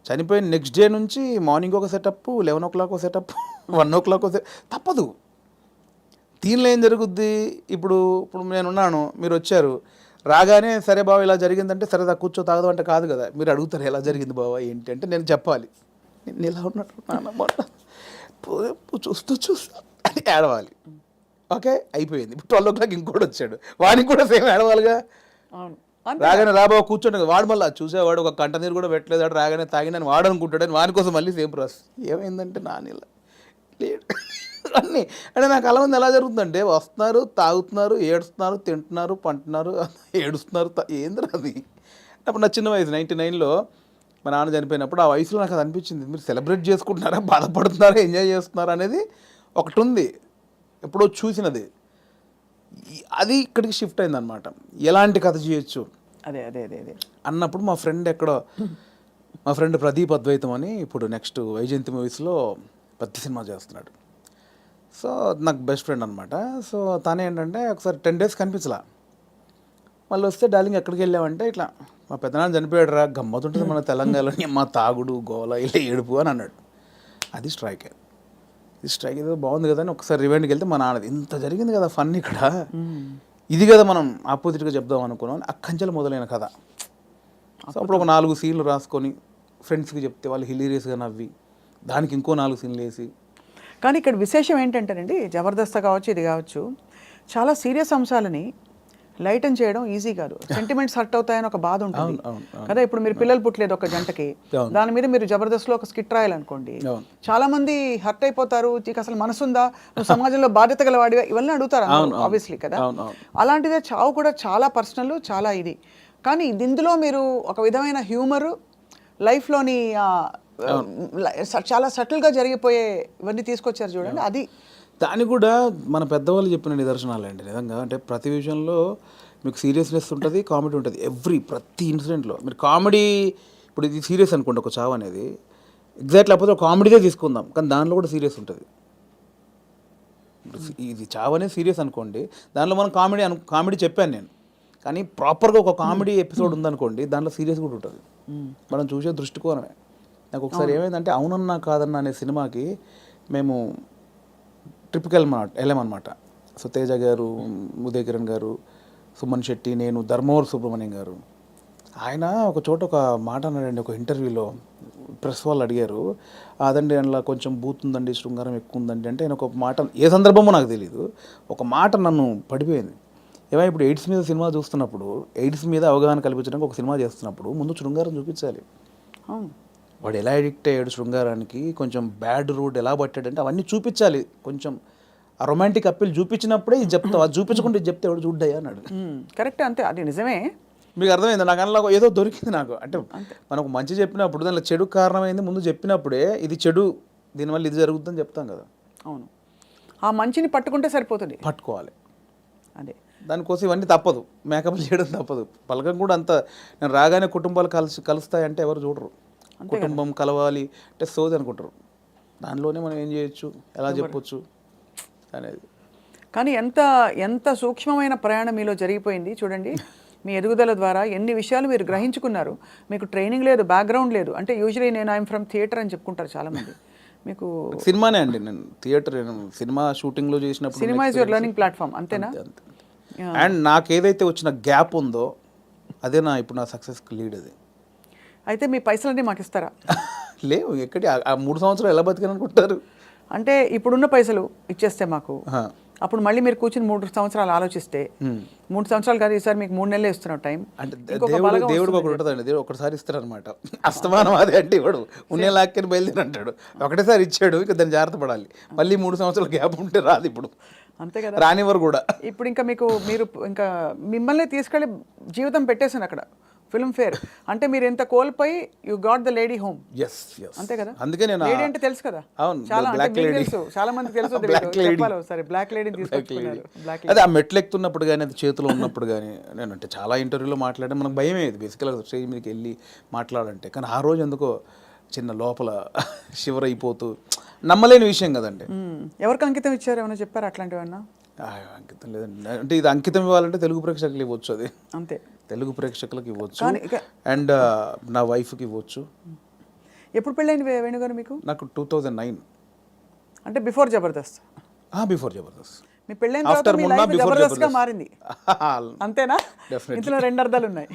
చనిపోయిన నెక్స్ట్ డే నుంచి మార్నింగ్ ఒక సెటప్, 11 o'clock ఒక సెటప్, 1 o'clock తప్పదు. దీనిలో ఏం జరుగుద్ది, ఇప్పుడు నేనున్నాను, మీరు వచ్చారు, రాగానే సరే బావ ఇలా జరిగిందంటే సరే కూర్చో తాగదు అంటే కాదు కదా, మీరు అడుగుతారు ఎలా జరిగింది బావ ఏంటి అంటే నేను చెప్పాలి, నేను ఇలా ఉన్నట్టు నాన్న చూస్తూ అని ఏడవాలి. ఓకే అయిపోయింది. ఇప్పుడు 12 o'clock ఇంకోటి వచ్చాడు, వాడికి కూడా సేమ్ ఏడవాలిగా. అవును. రాగానే రాబావ కూర్చోండి, వాడు మళ్ళీ చూసేవాడు ఒక కంట నీరు కూడా పెట్టలేదు, వాడు రాగానే తాగినని వాడు అనుకుంటాడని వాని కోసం మళ్ళీ సేమ్ ప్రాసెస్. ఏమైందంటే నానిలా లేడు అన్నీ అంటే నాకు అలా మంది ఎలా జరుగుతుందంటే వస్తున్నారు, తాగుతున్నారు, ఏడుస్తున్నారు, తింటున్నారు, పంటున్నారు, ఏడుస్తున్నారు, ఏంది అది. అప్పుడు నా చిన్న వయసు 99లో మా నాన్న చనిపోయినప్పుడు ఆ వయసులో నాకు అది అనిపించింది, మీరు సెలబ్రేట్ చేసుకుంటున్నారా, బాధపడుతున్నారా, ఎంజాయ్ చేస్తున్నారా అనేది ఒకటి ఉంది, ఎప్పుడో చూసినది. అది ఇక్కడికి షిఫ్ట్ అయిందనమాట. ఎలాంటి కథ చేయొచ్చు అదే అదే అదే అదే అన్నప్పుడు మా ఫ్రెండ్ ప్రదీప్ అద్వైతం అని ఇప్పుడు నెక్స్ట్ వైజయంతి మూవీస్లో పెద్ద సినిమా చేస్తున్నాడు. సో నాకు బెస్ట్ ఫ్రెండ్ అనమాట. సో తను ఏంటంటే ఒకసారి 10 days కనిపించలా, మళ్ళీ వస్తే డార్లింగ్ ఎక్కడికి వెళ్ళామంటే ఇట్లా మా పెద్దనాన్న చనిపోయాడు రా, గమ్మతుంటుంది మన తెలంగాణలోని, మా తాగుడు గోల ఇలా ఏడుపు అని అన్నాడు. అది స్ట్రైక్ ఏదో బాగుంది కదా అని ఒకసారి రివెండ్కి వెళ్తే మా నాన్నది ఇంత జరిగింది కదా ఫన్ ఇక్కడ, ఇది కదా మనం ఆపోజిట్గా చెప్దాం అనుకున్నాం, అక్కంచెలు మొదలైన కథ. సో అప్పుడు ఒక 4 సీన్లు రాసుకొని ఫ్రెండ్స్కి చెప్తే వాళ్ళు హిలీరియస్గా నవ్వి దానికి ఇంకో 4 సీన్లు వేసి. కానీ ఇక్కడ విశేషం ఏంటంటేనండి, జబర్దస్త్ కావచ్చు, ఇది కావచ్చు, చాలా సీరియస్ అంశాలని లైటన్ చేయడం ఈజీ కాదు. సెంటిమెంట్స్ హర్ట్ అవుతాయని ఒక బాధ ఉంటుంది కదా. ఇప్పుడు మీరు పిల్లలు పుట్టలేదు ఒక జంటకి, దాని మీద మీరు జబర్దస్త్లో ఒక స్కిట్ రాయాలనుకోండి, చాలా మంది హర్ట్ అయిపోతారు, నీకు అసలు మనసుందా, నువ్వు సమాజంలో బాధ్యత గలవాడిగా, ఇవన్నీ అడుగుతారు ఆబ్వియస్లీ కదా. అలాంటిదే చావు కూడా చాలా పర్సనల్, చాలా ఇది. కానీ ఇందులో మీరు ఒక విధమైన హ్యూమరు, లైఫ్లోని చాలా సటిల్గా జరిగిపోయే ఇవన్నీ తీసుకొచ్చారు చూడండి. అది దాన్ని కూడా మన పెద్దవాళ్ళు చెప్పిన నిదర్శనాలు అండి నిజంగా. అంటే ప్రతి విషయంలో మీకు సీరియస్నెస్ ఉంటుంది, కామెడీ ఉంటుంది. ప్రతి ఇన్సిడెంట్లో మీరు కామెడీ, ఇప్పుడు ఇది సీరియస్ అనుకోండి ఒక చావు అనేది, ఎగ్జాక్ట్ లేకపోతే ఒక కామెడీగా తీసుకుందాం, కానీ దానిలో కూడా సీరియస్ ఉంటుంది. ఇది చావు అనేది సీరియస్ అనుకోండి, దానిలో మనం కామెడీ చెప్పాను నేను, కానీ ప్రాపర్గా ఒక కామెడీ ఎపిసోడ్ ఉందనుకోండి, దాంట్లో సీరియస్ కూడా ఉంటుంది. మనం చూసే దృష్టికోణమే. నాకు ఒకసారి ఏమైందంటే అవునన్నా కాదన్నా అనే సినిమాకి మేము ట్రిప్కి వెళ్ళామన్నమాట. సో తేజ గారు, ఉదయ్ కిరణ్ గారు, సుమన్ శెట్టి, నేను, ధర్మవరం సుబ్రహ్మణ్యం గారు. ఆయన ఒక చోట ఒక మాట అన్నాడండి ఒక ఇంటర్వ్యూలో, ప్రెస్ వాళ్ళు అడిగారు, అదండి అందులో కొంచెం బూత్ ఉందండి, శృంగారం ఎక్కువ ఉందండి అంటే ఆయన ఒక మాట, ఏ సందర్భమో నాకు తెలియదు, ఒక మాట నన్ను పడిపోయింది. ఏమైనా ఇప్పుడు ఎయిడ్స్ మీద సినిమా చూస్తున్నప్పుడు, ఎయిడ్స్ మీద అవగాహన కల్పించడానికి ఒక సినిమా చేస్తున్నప్పుడు ముందు శృంగారం చూపించాలి. వాడు ఎలా అడిక్ట్ అయ్యాడు శృంగారానికి, కొంచెం బ్యాడ్ రూట్ ఎలా పట్టాడంటే అవన్నీ చూపించాలి. కొంచెం ఆ రొమాంటిక్ అప్పీల్ చూపించినప్పుడే ఇది చెప్తావు, అది చూపించకుండా ఇది చెప్తే ఎవడు చూడ్డాయి అన్నాడు. కరెక్ట్, అంతే, అది నిజమే. మీకు అర్థమైంది? నాకు అందులో ఏదో దొరికింది నాకు. అంటే మనకు మంచి చెప్పినప్పుడు దానిలో చెడు కారణమైంది ముందు చెప్పినప్పుడే, ఇది చెడు, దీనివల్ల ఇది జరుగుతుందని చెప్తాం కదా. అవును, ఆ మంచిని పట్టుకుంటే సరిపోతుంది, పట్టుకోవాలి. అదే దానికోసం ఇవన్నీ తప్పదు, మేకప్ చేయడం తప్పదు. పలకం కూడా అంత, నేను రాగానే కుటుంబాలు కలుస్తాయంటే ఎవరు చూడరు. కుటుంబం కలవాలి అంటే సోది అనుకుంటారు. దానిలోనే మనం ఏం చేయొచ్చు, ఎలా చెప్పొచ్చు అనేది. కానీ ఎంత ఎంత సూక్ష్మమైన ప్రయాణం మీలో జరిగిపోయింది చూడండి. మీ ఎదుగుదల ద్వారా ఎన్ని విషయాలు మీరు గ్రహించుకున్నారు. మీకు ట్రైనింగ్ లేదు, బ్యాక్గ్రౌండ్ లేదు. అంటే యూజువలీ నేను ఐఎమ్ ఫ్రమ్ థియేటర్ అని చెప్పుకుంటారు చాలామంది. మీకు సినిమానే అండి, నేను థియేటర్ సినిమా షూటింగ్లో చేసినప్పుడు cinema is your learning platform, అంతేనా? అండ్ నాకు ఏదైతే వచ్చిన గ్యాప్ ఉందో అదే ఇప్పుడు నా సక్సెస్కి లీడ్. అది అయితే మీ పైసలన్నీ మాకు ఇస్తారా? లేవు, ఎక్కడి ఆ 3 సంవత్సరాలు ఎలా బతికాను అనుకుంటారు? అంటే ఇప్పుడున్న పైసలు ఇచ్చేస్తే మాకు, అప్పుడు మళ్ళీ మీరు కూర్చుని 3 సంవత్సరాలు ఆలోచిస్తే 3 సంవత్సరాలు కాదు, ఈసారి మీకు 3 నెలలు ఇస్తున్నాం టైం. అంటే దేవుడు ఒకటి ఉంటుందండి, దేవుడు ఒకటిసారి ఇస్తాడు అనమాట. అస్తమానం అదే అంటే ఇవ్వడు, ఉన్నే లాక్కని బయలుదేరి అంటాడు. ఒకటేసారి ఇచ్చాడు, ఇక దాన్ని జాగ్రత్త పడాలి. మళ్ళీ 3 సంవత్సరాల గ్యాప్ ఉంటే రాదు ఇప్పుడు, అంతే కదా, రానివ్వరు కూడా. ఇప్పుడు ఇంకా మీరు ఇంకా మిమ్మల్ని తీసుకెళ్ళి జీవితం పెట్టేసాను అక్కడ ఫిల్మ్ ఫేర్. అంటే మీరు ఎంత కోల్పోయి you got the lady home. అంతే కదా, అందుకే నేను లేడీ అంటే తెలుసు కదా, అవును, చాలా బ్లాక్ లేడీ తెలుసు, చాలా మంది తెలుసు. సరే, బ్లాక్ లేడీని తీసుకొచ్చుకున్నారు. బ్లాక్ అదే ఆ మెట్లు ఎక్కుతున్నప్పుడు కానీ, అది చేతిలో ఉన్నప్పుడు కానీ, నేను అంటే చాలా ఇంటర్వ్యూలో మాట్లాడడం మనకు భయమే, ఇది బేసికల్గా స్టేజ్ మీదకి వెళ్ళి మాట్లాడాలంటే. కానీ ఆ రోజు ఎందుకో చిన్న లోపల షివర్ అయిపోతూ, నమ్మలేని విషయం కదండి. ఎవరికి అంకితం ఇచ్చారు, ఏమైనా చెప్పారు అట్లాంటివన్నా? అంకితం లేదండి, అంటే ఇది అంకితం ఇవ్వాలంటే తెలుగు ప్రేక్షకులు ఇవ్వచ్చు, అది అంతే, తెలుగు ప్రేక్షకులకు ఇవ్వచ్చు, అండ్ నా వైఫ్కి ఇవ్వచ్చు. ఎప్పుడు పెళ్ళైంది వేణుగారు మీకు? నాకు 2009, అంటే బిఫోర్ జబర్దస్త్. బిఫోర్ జబర్దస్త్. మీ పెళ్ళైన తర్వాత మీ లైఫ్ జబర్దస్త్గా మారింది, అంతేనా? ఇందులో 2 అర్థాలు ఉన్నాయి.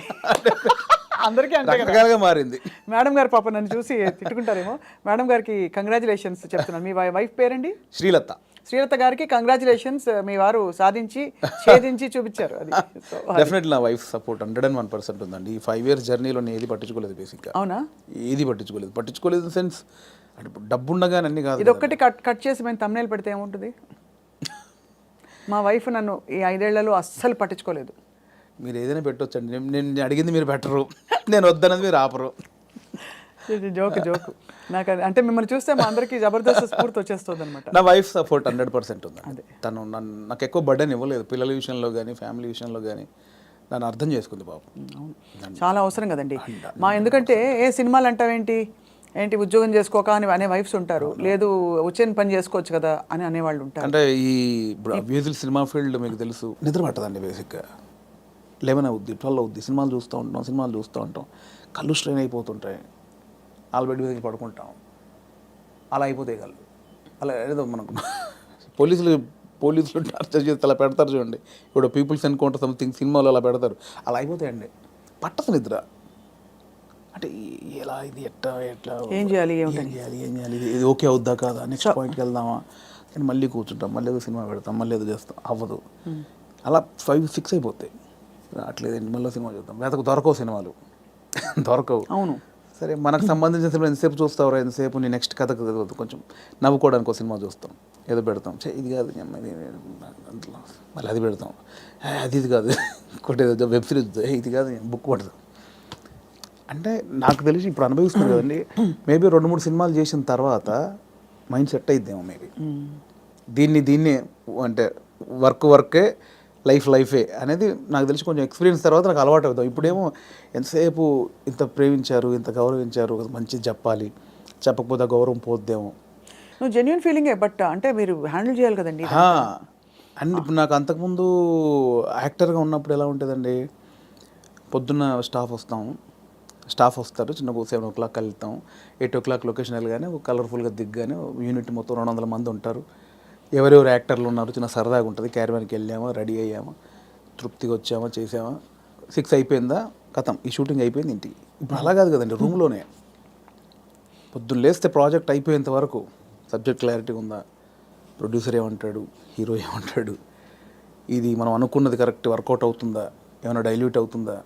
అందరికీ అంటే రకరకాలుగా మారింది. మేడం గారు పాప నన్ను చూసి తిట్టుకుంటారేమో. మేడం గారికి కంగ్రాచులేషన్స్ చెప్తున్నాను. మీ వైఫ్ పేరండి? శ్రీలత. శ్రీలత గారికి కంగ్రాచులేషన్స్, మీ వారు సాధించి ఛేదించి చూపించారు. అది డెఫినెట్లీ నా వైఫ్ సపోర్ట్ 101% ఉందండి. ఈ 5 years జర్నీలో నేను ఏది పట్టించుకోలేదు బేసిక్గా. అవునా? ఏది పట్టించుకోలేదు ఇన్ సెన్స్, అంటే డబ్బు ఉండగానే అన్ని కాదు. ఇది ఒక్కటి కట్ చేసి మేము thumbnail పెడితే ఏముంటుంది? మా వైఫ్ నన్ను ఈ 5 ఏళ్లలో అస్సలు పట్టించుకోలేదు. మీరు ఏదైనా పెట్టొచ్చండి, నేను అడిగింది మీరు పెట్టరు, నేను వద్దన్నది మీరు ఆపరు. జోకు నాకు అంటే మిమ్మల్ని చూస్తే మా అందరికీ జబర్దస్త్ స్ఫూర్తి వచ్చేస్తుంది అనమాట. నా వైఫ్ సపోర్ట్ 100% ఉంది. తను నాకు ఎక్కువ బర్డెన్ ఇవ్వలేదు, పిల్లల విషయంలో కానీ ఫ్యామిలీ విషయంలో కానీ నన్ను అర్థం చేసుకుంది బాబు. చాలా అవసరం కదండి ఎందుకంటే ఏ సినిమాలు అంటావేంటి, ఉద్యోగం చేసుకోక అని అనే వైఫ్స్ ఉంటారు, లేదు వచ్చే పని చేసుకోవచ్చు కదా అని అనేవాళ్ళు ఉంటారు. అంటే ఈ మ్యూజిక్ సినిమా ఫీల్డ్ మీకు తెలుసు, నిద్ర పట్టదండి బేసిక్గా. 11 అవుద్ది, 12 అవుద్ది, సినిమాలు చూస్తూ ఉంటాం, కళ్ళు స్ట్రెయిన్ అయిపోతుంటాయి, బెడ్ మీద పడుకుంటాం, అలా అయిపోతాయి కళ్ళు. అలా ఏదో మనకు పోలీసులు టార్చర్ చేస్తే అలా పెడతారు చూడండి, ఇప్పుడు పీపుల్స్ ఎన్కౌంటర్ సంథింగ్ సినిమాలో అలా పెడతారు, అలా అయిపోతాయండి. పట్టదు నిద్ర. అంటే ఎలా ఇది ఎట్లా ఏం చేయాలి ఇది ఓకే అవుద్దా కాదా, నెక్స్ట్ పాయింట్కి వెళ్దామా, కానీ మళ్ళీ కూర్చుంటాం, మళ్ళీ ఏదో సినిమా పెడతాం, మళ్ళీ ఏదో చేస్తాం, అవ్వదు. అలా 5-6 అయిపోతాయి. అట్లేదండి, మళ్ళీ సినిమా చూద్దాం, దొరకవు సినిమాలు, దొరకవు. అవును, సరే మనకు సంబంధించిన సినిమా ఎంతసేపు చూస్తావు, ఎంతసేపు నీ నెక్స్ట్ కథ కొంచెం నవ్వుకోవడానికి ఒక సినిమా చూస్తాం, ఏదో పెడతాం, ఇది కాదు మళ్ళీ అది పెడతాం, ఇది కాదు ఇంకోటి ఏదో వెబ్ సిరీస్, ఇది కాదు బుక్ పడతాం. అంటే నాకు తెలిసి ఇప్పుడు అనుభవిస్తుంది కదండి, మేబీ 2-3 సినిమాలు చేసిన తర్వాత మైండ్ సెట్ అయిద్దేమో మేబీ. దీన్ని అంటే వర్కే లైఫే అనేది నాకు తెలిసి కొంచెం ఎక్స్పీరియన్స్ తర్వాత నాకు అలవాటు అవుతాం. ఇప్పుడేమో ఎంతసేపు ఇంత ప్రేమించారు, ఇంత గౌరవించారు, మంచిది చెప్పాలి, చెప్పకపోతే గౌరవం పోద్దేమో. నువ్వు జెన్యూన్ ఫీలింగే, బట్ అంటే మీరు హ్యాండిల్ చేయాలి కదండి. అండ్ ఇప్పుడు నాకు అంతకుముందు యాక్టర్గా ఉన్నప్పుడు ఎలా ఉంటుందండి, పొద్దున్న స్టాఫ్ వస్తారు, చిన్న 7 o'clock వెళ్తాం, 8 o'clock లొకేషన్ వెళ్ళగానే కలర్ఫుల్గా దిగ్గానే యూనిట్ మొత్తం 200 మంది ఉంటారు, ఎవరెవరు యాక్టర్లు ఉన్నారు, చిన్న సరదాగా ఉంటుంది. క్యారవాన్కి వెళ్ళామా, రెడీ అయ్యామా, తృప్తిగా వచ్చామా, చేసామా, 6 అయిపోయిందా, కథం, ఈ షూటింగ్ అయిపోయింది ఇంటికి. ఇప్పుడు అలా కాదు కదండి, రూమ్లోనే పొద్దున్న లేస్తే ప్రాజెక్ట్ అయిపోయేంత వరకు సబ్జెక్ట్ క్లారిటీ ఉందా, ప్రొడ్యూసర్ ఏమంటాడు, హీరో ఏమంటాడు, ఇది మనం అనుకున్నది కరెక్ట్ వర్కౌట్ అవుతుందా, ఏమైనా డైల్యూట్ అవుతుందా,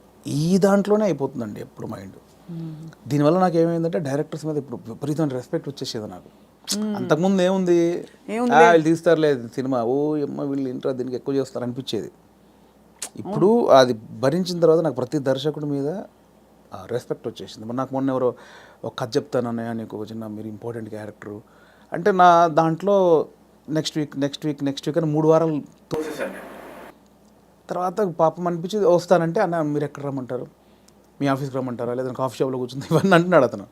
ఈ దాంట్లోనే అయిపోతుందండి ఎప్పుడు మైండ్. దీనివల్ల నాకు ఏమైందంటే డైరెక్టర్స్ మీద ఇప్పుడు విపరీతమైన రెస్పెక్ట్ వచ్చేసేది నాకు. అంతకుముందు ఏముంది, వీళ్ళు తీస్తారులే సినిమా, వీళ్ళు ఇంట్రా దీనికి ఎక్కువ చేస్తారు అనిపించేది. ఇప్పుడు అది భరించిన తర్వాత నాకు ప్రతి దర్శకుడి మీద రెస్పెక్ట్ వచ్చేసింది. మరి నాకు మొన్న ఎవరో ఒక కథ చెప్తానన్నయ్య, నీకు చిన్న మీరు ఇంపార్టెంట్ క్యారెక్టరు అంటే, నా దాంట్లో నెక్స్ట్ వీక్ అని 3 వారాలు తోసేసాను. తర్వాత పాపం అనిపించి వస్తానంటే, అన్న మీరు ఎక్కడ రమ్మంటారు, మీ ఆఫీస్కి రమ్మంటారా, లేదా కాఫీ షాప్లో కూర్చుంది, ఇవన్నీ అంటున్నాడు అతను.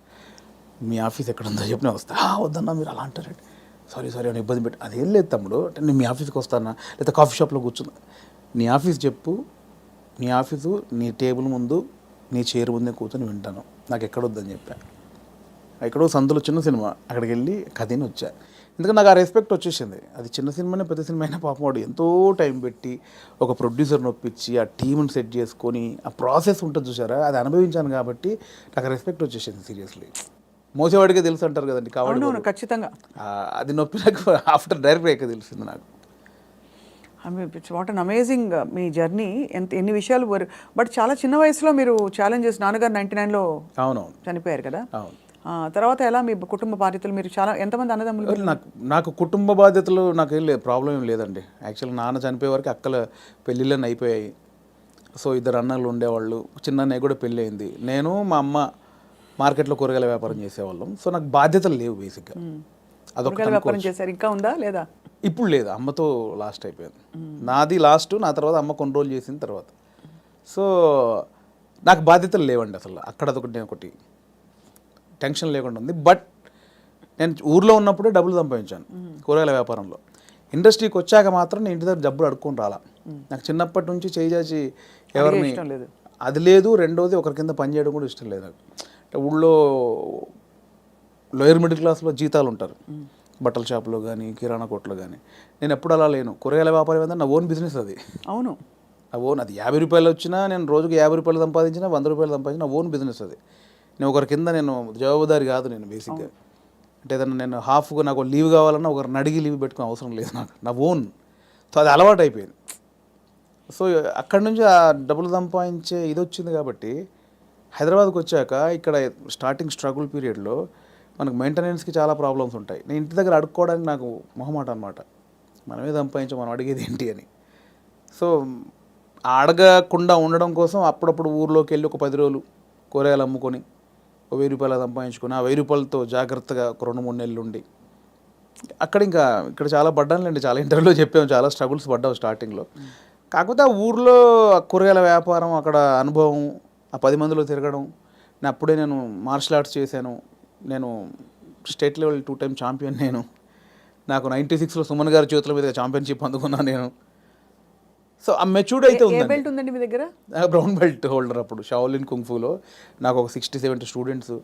మీ ఆఫీస్ ఎక్కడ ఉందో చెప్పిన వస్తా. వద్దన్నా మీరు అలా అంటారండి, సారీ అని ఇబ్బంది పెట్టి అదేం లేదు తమ్ముడు, అంటే నేను మీ ఆఫీస్కి వస్తానా లేదా కాఫీ షాప్లో కూర్చున్నా, నీ ఆఫీస్ చెప్పు, నీ ఆఫీసు నీ టేబుల్ ముందు నీ చైర్ ముందే కూర్చొని వింటాను, నాకు ఎక్కడొద్దని చెప్పా. ఎక్కడో సందులో చిన్న సినిమా, అక్కడికి వెళ్ళి కథని వచ్చా. ఎందుకంటే నాకు ఆ రెస్పెక్ట్ వచ్చేసింది. అది చిన్న సినిమానే పెద్ద సినిమా అయినా పాపం వాడు ఎంతో టైం పెట్టి ఒక ప్రొడ్యూసర్ని ఒప్పించి ఆ టీంని సెట్ చేసుకొని ఆ ప్రాసెస్ ఉంటుంది చూసారా, అది అనుభవించాను కాబట్టి నాకు రెస్పెక్ట్ వచ్చేసింది. సీరియస్లీ మోసేవాడికే తెలుసు అంటారు కదండి కాబట్టి అవును ఖచ్చితంగా. అది నొప్పి నాకు ఆఫ్టర్ డైరెక్ట్ అయ్యాక తెలిసింది నాకు. What an amazing me journey. ఎన్ని విషయాలు బట్ చాలా చిన్న వయసులో మీరు ఛాలెంజెస్, నాన్నగారు 99లో అవునవును చనిపోయారు కదా. అవును. తర్వాత ఎలా మీ కుటుంబ బాధ్యతలు, మీరు చాలా ఎంతమంది అన్నదమ్ములు? నాకు కుటుంబ బాధ్యతలు నాకు ఏం లేదు, ప్రాబ్లం ఏం లేదండి. యాక్చువల్గా నాన్న చనిపోయే వరకు అక్కల పెళ్ళిళ్ళని అయిపోయాయి. సో 2 అన్నలు ఉండేవాళ్ళు, చిన్న అన్నయ్య కూడా పెళ్ళి అయింది. నేను మా అమ్మ మార్కెట్లో కూరగాయల వ్యాపారం చేసేవాళ్ళం. సో నాకు బాధ్యతలు లేవు బేసిక్గా. కూరగాయల వ్యాపారం చేశారు, ఇంకా ఉందా లేదా? ఇప్పుడు లేదు, అమ్మతో లాస్ట్ అయిపోయింది. నాది లాస్ట్, నా తర్వాత అమ్మ కొన్ని రోజులు చేసిన తర్వాత. సో నాకు బాధ్యతలు లేవండి అసలు. అక్కడ ఒకటి టెన్షన్ లేకుండా ఉంది. బట్ నేను ఊర్లో ఉన్నప్పుడే డబ్బులు సంపాదించాను కూరగాయల వ్యాపారంలో. ఇండస్ట్రీకి వచ్చాక మాత్రం నేను ఇంటి దగ్గర డబ్బులు అడుక్కొని రాలా. నాకు చిన్నప్పటి నుంచి చేసి ఎవరిని అది లేదు. రెండోది ఒకరి కింద పని చేయడం కూడా ఇష్టం లేదు నాకు. అంటే ఊళ్ళో లోయర్ మిడిల్ క్లాస్లో జీతాలు ఉంటారు, బట్టల షాప్లో కానీ కిరాణా కొట్లో కానీ. నేను ఎప్పుడు అలా లేను. కూరగాయల వ్యాపారం ఏంటంటే నా ఓన్ బిజినెస్ అది. అవును, నా ఓన్. అది 50 రూపాయలు వచ్చినా, నేను రోజుకి 50 రూపాయలు సంపాదించినా, 100 రూపాయలు సంపాదించిన నా ఓన్ బిజినెస్ అది. నేను ఒకరి కింద నేను జవాబుదారి కాదు నేను బేసిక్గా. అంటే ఏదన్నా నేను హాఫ్గా నాకు లీవ్ కావాలన్నా ఒకరిని అడిగి లీవ్ పెట్టుకునే అవసరం లేదు నాకు, నా ఓన్. సో అది అలవాటు అయిపోయింది. సో అక్కడి నుంచి ఆ డబ్బులు సంపాదించే ఇది వచ్చింది కాబట్టి హైదరాబాద్కి వచ్చాక ఇక్కడ స్టార్టింగ్ స్ట్రగుల్ పీరియడ్లో మనకు మెయింటెనెన్స్కి చాలా ప్రాబ్లమ్స్ ఉంటాయి. నేను ఇంటి దగ్గర అడుక్కోవడానికి నాకు మొహమాట అనమాట. మనమే సంపాదించాం, మనం అడిగేది ఏంటి అని. సో అడగకుండా ఉండడం కోసం అప్పుడప్పుడు ఊర్లోకి వెళ్ళి ఒక 10 రోజులు కూరగాయలు అమ్ముకొని 1000 రూపాయలు సంపాదించుకొని ఆ 1000 రూపాయలతో జాగ్రత్తగా ఒక 2-3 నెలలు ఉండి ఇక్కడ చాలా పడ్డానులేండి. చాలా ఇంటర్వ్యూలో చెప్పాము, చాలా స్ట్రగుల్స్ పడ్డావు స్టార్టింగ్లో. కాకపోతే ఆ ఊర్లో కూరగాయల వ్యాపారం, అక్కడ అనుభవం, ఆ 10 మందిలో తిరగడం. నేను మార్షల్ ఆర్ట్స్ చేశాను. నేను స్టేట్ లెవెల్ 2 టైమ్ ఛాంపియన్. నాకు 96లో సుమన్ గారి చేతుల మీద ఛాంపియన్షిప్ అందుకున్నాను నేను. సో ఆ మెచ్యూర్డ్ అయితే ఉందండి మీ దగ్గర. బ్రౌన్ బెల్ట్ హోల్డర్ అప్పుడు షాओलिन కుంగ్ఫూలో. నాకు ఒక 60-70 స్టూడెంట్స్.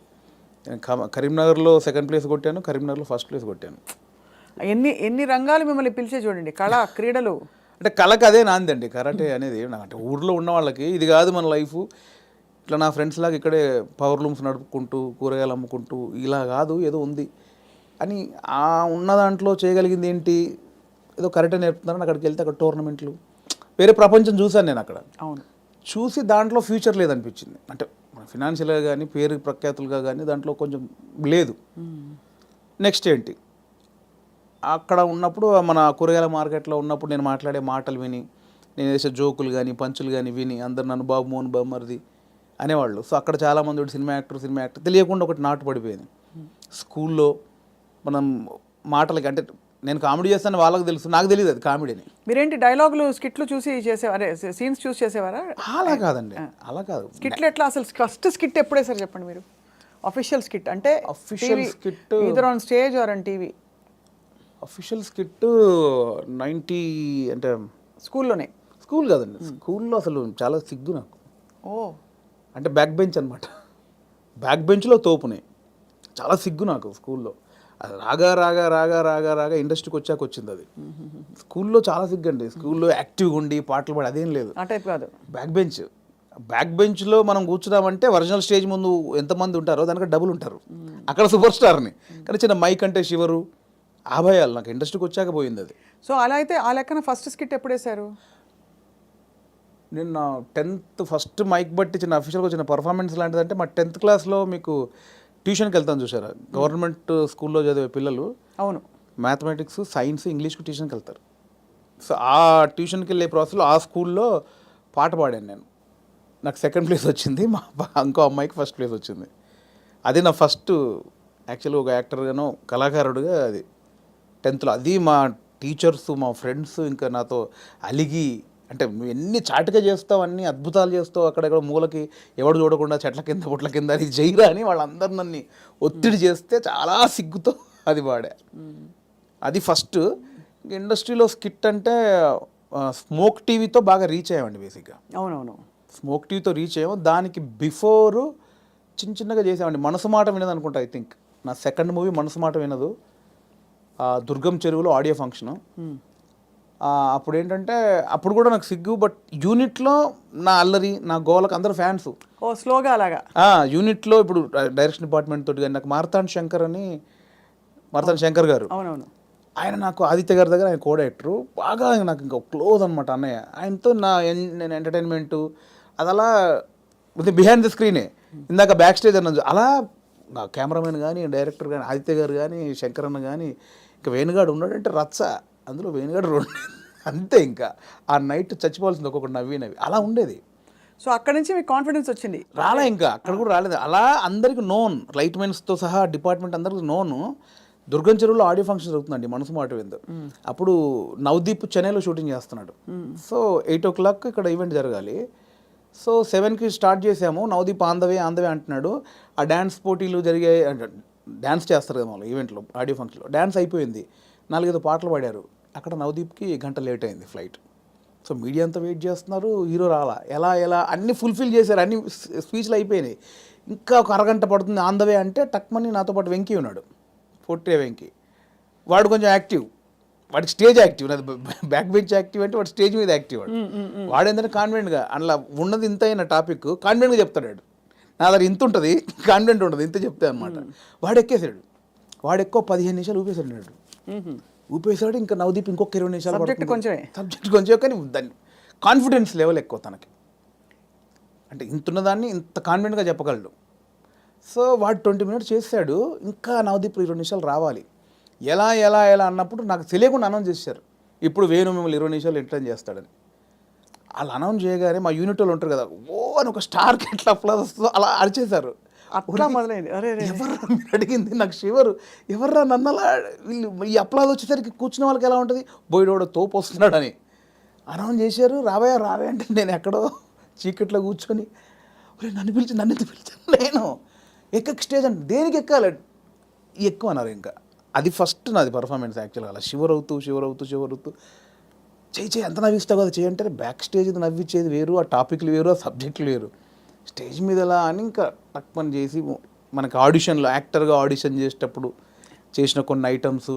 కరీంనగర్లో 2nd ప్లేస్ కొట్టాను, కరీంనగర్లో 1st ప్లేస్ కొట్టాను. ఎన్ని రంగాలు మిమ్మల్ని పిలిచే చూడండి. కళ, క్రీడలు. అంటే కళకు అదే నాందండి కరాటే అనేది. అంటే ఊర్లో ఉన్న వాళ్ళకి ఇది కాదు మన లైఫ్. ఇట్లా నా ఫ్రెండ్స్ లాగా ఇక్కడే పవర్ లూమ్స్ నడుపుకుంటూ కూరగాయలు అమ్ముకుంటూ ఇలా కాదు, ఏదో ఉంది అని. ఆ ఉన్న దాంట్లో చేయగలిగింది ఏంటి, ఏదో కరాటే నేర్పుతున్నారని అక్కడికి వెళ్తే అక్కడ టోర్నమెంట్లు, వేరే ప్రపంచం చూశాను నేను అక్కడ. అవును, చూసి దాంట్లో ఫ్యూచర్ లేదనిపించింది. అంటే ఫినాన్షియల్గా కానీ పేరు ప్రఖ్యాతులుగా కానీ దాంట్లో కొంచెం లేదు. నెక్స్ట్ ఏంటి, అక్కడ ఉన్నప్పుడు మన కూరగాయల మార్కెట్లో ఉన్నప్పుడు నేను మాట్లాడే మాటలు విని, నేను వేసే జోకులు కానీ పంచులు కానీ విని అందరు నన్ను బాబు మోహన్ బామ్మరిది అనేవాళ్ళు. సో అక్కడ చాలామంది సినిమా యాక్టర్ తెలియకుండా ఒకటి నాటు పడిపోయింది. స్కూల్లో మనం మాటలకి, అంటే నేను కామెడీ చేస్తాను వాళ్ళకి తెలుసు, నాకు తెలియదు అది కామెడీని. మీరేంటి డైలాగులు స్కిట్లు చూసి చేసేవారా, సీన్స్ చూసి చేసేవారా? అలా కాదండి, అలా కాదు. స్కిట్లు ఎట్లా అసలు? ఫస్ట్ స్కిట్ ఎప్పుడే సార్ చెప్పండి మీరు? అఫీషియల్ స్కిట్ అంటే official skit either on stage or on TV. Official skit 90 అంటే స్కూల్లోనే. స్కూల్ కాదండి, స్కూల్లో అసలు చాలా సిగ్గు నాకు. ఓ, అంటే బ్యాక్ బెంచ్ అనమాట. బ్యాక్ బెంచ్లో తోపునే, చాలా సిగ్గు నాకు స్కూల్లో. అది రాగా ఇండస్ట్రీకి వచ్చాక వచ్చింది అది. స్కూల్లో చాలా సిగ్గు అండి. స్కూల్లో యాక్టివ్గా ఉండి పాటలు పాడి అదేం లేదు. ఆ టైప్ కాదు. బ్యాక్ బెంచ్లో మనం కూర్చున్నామంటే ఒరిజినల్ స్టేజ్ ముందు ఎంతమంది ఉంటారో దానికంటే డబుల్ ఉంటారు. అక్కడ సూపర్ స్టార్ని. కానీ చిన్న మైక్ అంటే శివరు ఆ భయాలు నాకు ఇండస్ట్రీకి వచ్చాక పోయింది అది. సో అలా అయితే ఆ లెక్కన ఫస్ట్ స్కిట్ ఎప్పుడు వేశారు? నేను నా 10th ఫస్ట్ మైక్ బట్టి చిన్న అఫీషియల్గా వచ్చిన పర్ఫార్మెన్స్ లాంటిదంటే మా 10th క్లాస్లో మీకు ట్యూషన్కి వెళ్తాను చూసారా, గవర్నమెంట్ స్కూల్లో చదివే పిల్లలు. అవును, మ్యాథమెటిక్స్, సైన్స్, ఇంగ్లీష్కి ట్యూషన్కి వెళ్తారు. సో ఆ ట్యూషన్కి వెళ్ళే ప్రాసెస్లో ఆ స్కూల్లో పాట పాడాను నేను. నాకు 2nd ప్లేస్ వచ్చింది, మా ఇంకో అమ్మాయికి 1st ప్లేస్ వచ్చింది. అది నా ఫస్ట్ యాక్చువల్గా ఒక యాక్టర్గానో కళాకారుడుగా అది 10thలో. అది మా టీచర్స్, మా ఫ్రెండ్స్ ఇంకా నాతో అలిగి, అంటే నువ్వు ఎన్ని చాటుగా చేస్తావు, అన్ని అద్భుతాలు చేస్తావు, అక్కడెక్కడ మూలకి ఎవడు చూడకుండా చెట్ల కింద పుట్ల కింద అది జైరా అని వాళ్ళందరూ నన్ను ఒత్తిడి చేస్తే చాలా సిగ్గుతో అది పాడా. అది ఫస్ట్. ఇండస్ట్రీలో స్కిట్ అంటే స్మోక్ టీవీతో బాగా రీచ్ అయ్యామండి బేసిక్గా. అవునవును. స్మోక్ టీవీతో రీచ్ అయ్యాము. దానికి బిఫోరు చిన్నగా చేసామండి. మనసు మాట వినదు అనుకుంటా, ఐ థింక్ నా సెకండ్ మూవీ మనసు మాట వినదు. దుర్గం చెరువులో ఆడియో ఫంక్షను. అప్పుడు ఏంటంటే అప్పుడు కూడా నాకు సిగ్గు, బట్ యూనిట్లో నా అల్లరి నా గోలకు అందరూ ఫ్యాన్స్. ఓ స్లోగా అలాగా. యూనిట్లో ఇప్పుడు డైరెక్షన్ డిపార్ట్మెంట్ తోటి కానీ నాకు మార్తాండ్ శంకర్ గారు, అవునవును. ఆయన నాకు ఆదిత్య గారి దగ్గర ఆయన కో డైరెక్టరు, బాగా నాకు ఇంకా క్లోజ్ అనమాట అన్నయ్య. ఆయనతో నేను ఎంటర్టైన్మెంటు అది అలా బిహైండ్ ద స్క్రీనే. ఇందాక బ్యాక్ స్టేజ్ అన్నది అలా నా కెమెరామెన్ కానీ డైరెక్టర్ కానీ ఆదిత్య గారు కానీ శంకర్ అన్న కానీ ఇంకా వేణుగాడు ఉన్నాడంటే రచ్చ. అందులో వేణుగాడు రెండు అంతే. ఇంకా ఆ నైట్ చచ్చిపోవాల్సింది ఒక్కొక్కటి నవ్వి అలా ఉండేది. సో అక్కడ నుంచి మీకు కాన్ఫిడెన్స్ వచ్చింది. రాలే, ఇంకా అక్కడ కూడా రాలేదు. అలా అందరికి నోన్, లైట్ మెన్స్తో సహా డిపార్ట్మెంట్ అందరికి నోను. దుర్గం చెరువులో ఆడియో ఫంక్షన్ జరుగుతుందండి మనసు మాట విందు. అప్పుడు నవదీప్ చెన్నైలో షూటింగ్ చేస్తున్నాడు. సో 8 o'clock ఇక్కడ ఈవెంట్ జరగాలి. సో 7కి స్టార్ట్ చేసాము. నవదీప్ ఆందవే అంటున్నాడు. ఆ డ్యాన్స్ పోటీలు జరిగాయి, డ్యాన్స్ చేస్తారు కదా వాళ్ళు ఈవెంట్లో, ఆడియో ఫంక్షన్లో డ్యాన్స్ అయిపోయింది. 4-5 పాటలు పాడారు. అక్కడ నవదీప్కి గంట లేట్ అయింది ఫ్లైట్. సో మీడియా అంతా వెయిట్ చేస్తున్నారు, హీరో రాలా. ఎలా అన్నీ ఫుల్ఫిల్ చేశారు, అన్ని స్పీచ్లు అయిపోయినాయి. ఇంకా ఒక అరగంట పడుతుంది ఆందవే అంటే టక్మని నాతో పాటు వెంకీ ఉన్నాడు, పొట్టే వెంకీ. వాడు కొంచెం యాక్టివ్, వాడికి స్టేజ్ యాక్టివ్, నాది బ్యాక్ బెంచ్ యాక్టివ్ అంటే వాడు స్టేజ్ మీద యాక్టివ్. వాడు ఏంటంటే కాన్ఫిడెంట్గా అందులో ఉన్నది ఇంత అయిన టాపిక్ కాన్ఫిడెంట్గా చెప్తాడు. నా దగ్గర ఇంత ఉంటుంది, కాన్ఫిడెంట్ ఉంటుంది, ఇంత చెప్తే అనమాట. వాడు ఎక్కేసాడు. వాడు ఎక్కువ 15 నిమిషాలు ఊపేసాడు. ఇంకా నవదీప్ ఇంకొక 20 నిమిషాలు సబ్జెక్ట్ కొంచెం, కానీ దాన్ని కాన్ఫిడెన్స్ లెవెల్ ఎక్కువ తనకి. అంటే ఇంత ఉన్నదాన్ని ఇంత కాన్ఫిడెంట్గా చెప్పగలడు. సో వాడు 20 minutes చేశాడు. ఇంకా నవదీప్ 20 నిమిషాలు రావాలి. ఎలా అన్నప్పుడు నాకు తెలియకుండా అనౌన్స్ చేశారు, ఇప్పుడు వేణు మిమ్మల్ని 20 నిమిషాలు ఎంటర్టైన్ చేస్తాడని. అలా అనౌన్స్ చేయగానే మా యూనిట్ వాళ్ళు ఉంటారు కదా, ఓ అని ఒక స్టార్కి ఎట్లా అప్లాజ్ వస్తుందో అలా అరిచేశారు. అట్లా మొదలైంది. ఎవర్రా మీరు అడిగింది, నాకు షివరు. ఎవర్రా నన్నలా వీళ్ళు ఈ అప్లాజ్ వచ్చేసరికి కూర్చున్న వాళ్ళకి ఎలా ఉంటుంది, బోయిడోడ తోపు వస్తున్నాడని అనౌన్స్ చేశారు. రావే అంటే నేను ఎక్కడో చీకట్లో కూర్చొని నన్ను ఎందుకు పిలిచాను, నేను స్టేజ్ అంటే దేనికి ఎక్కాలి, ఎక్కువ అన్నారు. ఇంకా అది ఫస్ట్ నాది పర్ఫార్మెన్స్ యాక్చువల్గా. అలా షివర్ అవుతూ చేయి ఎంత నవ్విస్తావు కదా చేయంటే, బ్యాక్ స్టేజ్ నవ్విచ్చేది వేరు, ఆ టాపిక్లు వేరు, ఆ సబ్జెక్టులు వేరు. స్టేజ్ మీద ఎలా అని ఇంకా టక్మని చేసి మనకి ఆడిషన్లో యాక్టర్గా ఆడిషన్ చేసేటప్పుడు చేసిన కొన్ని ఐటమ్స్,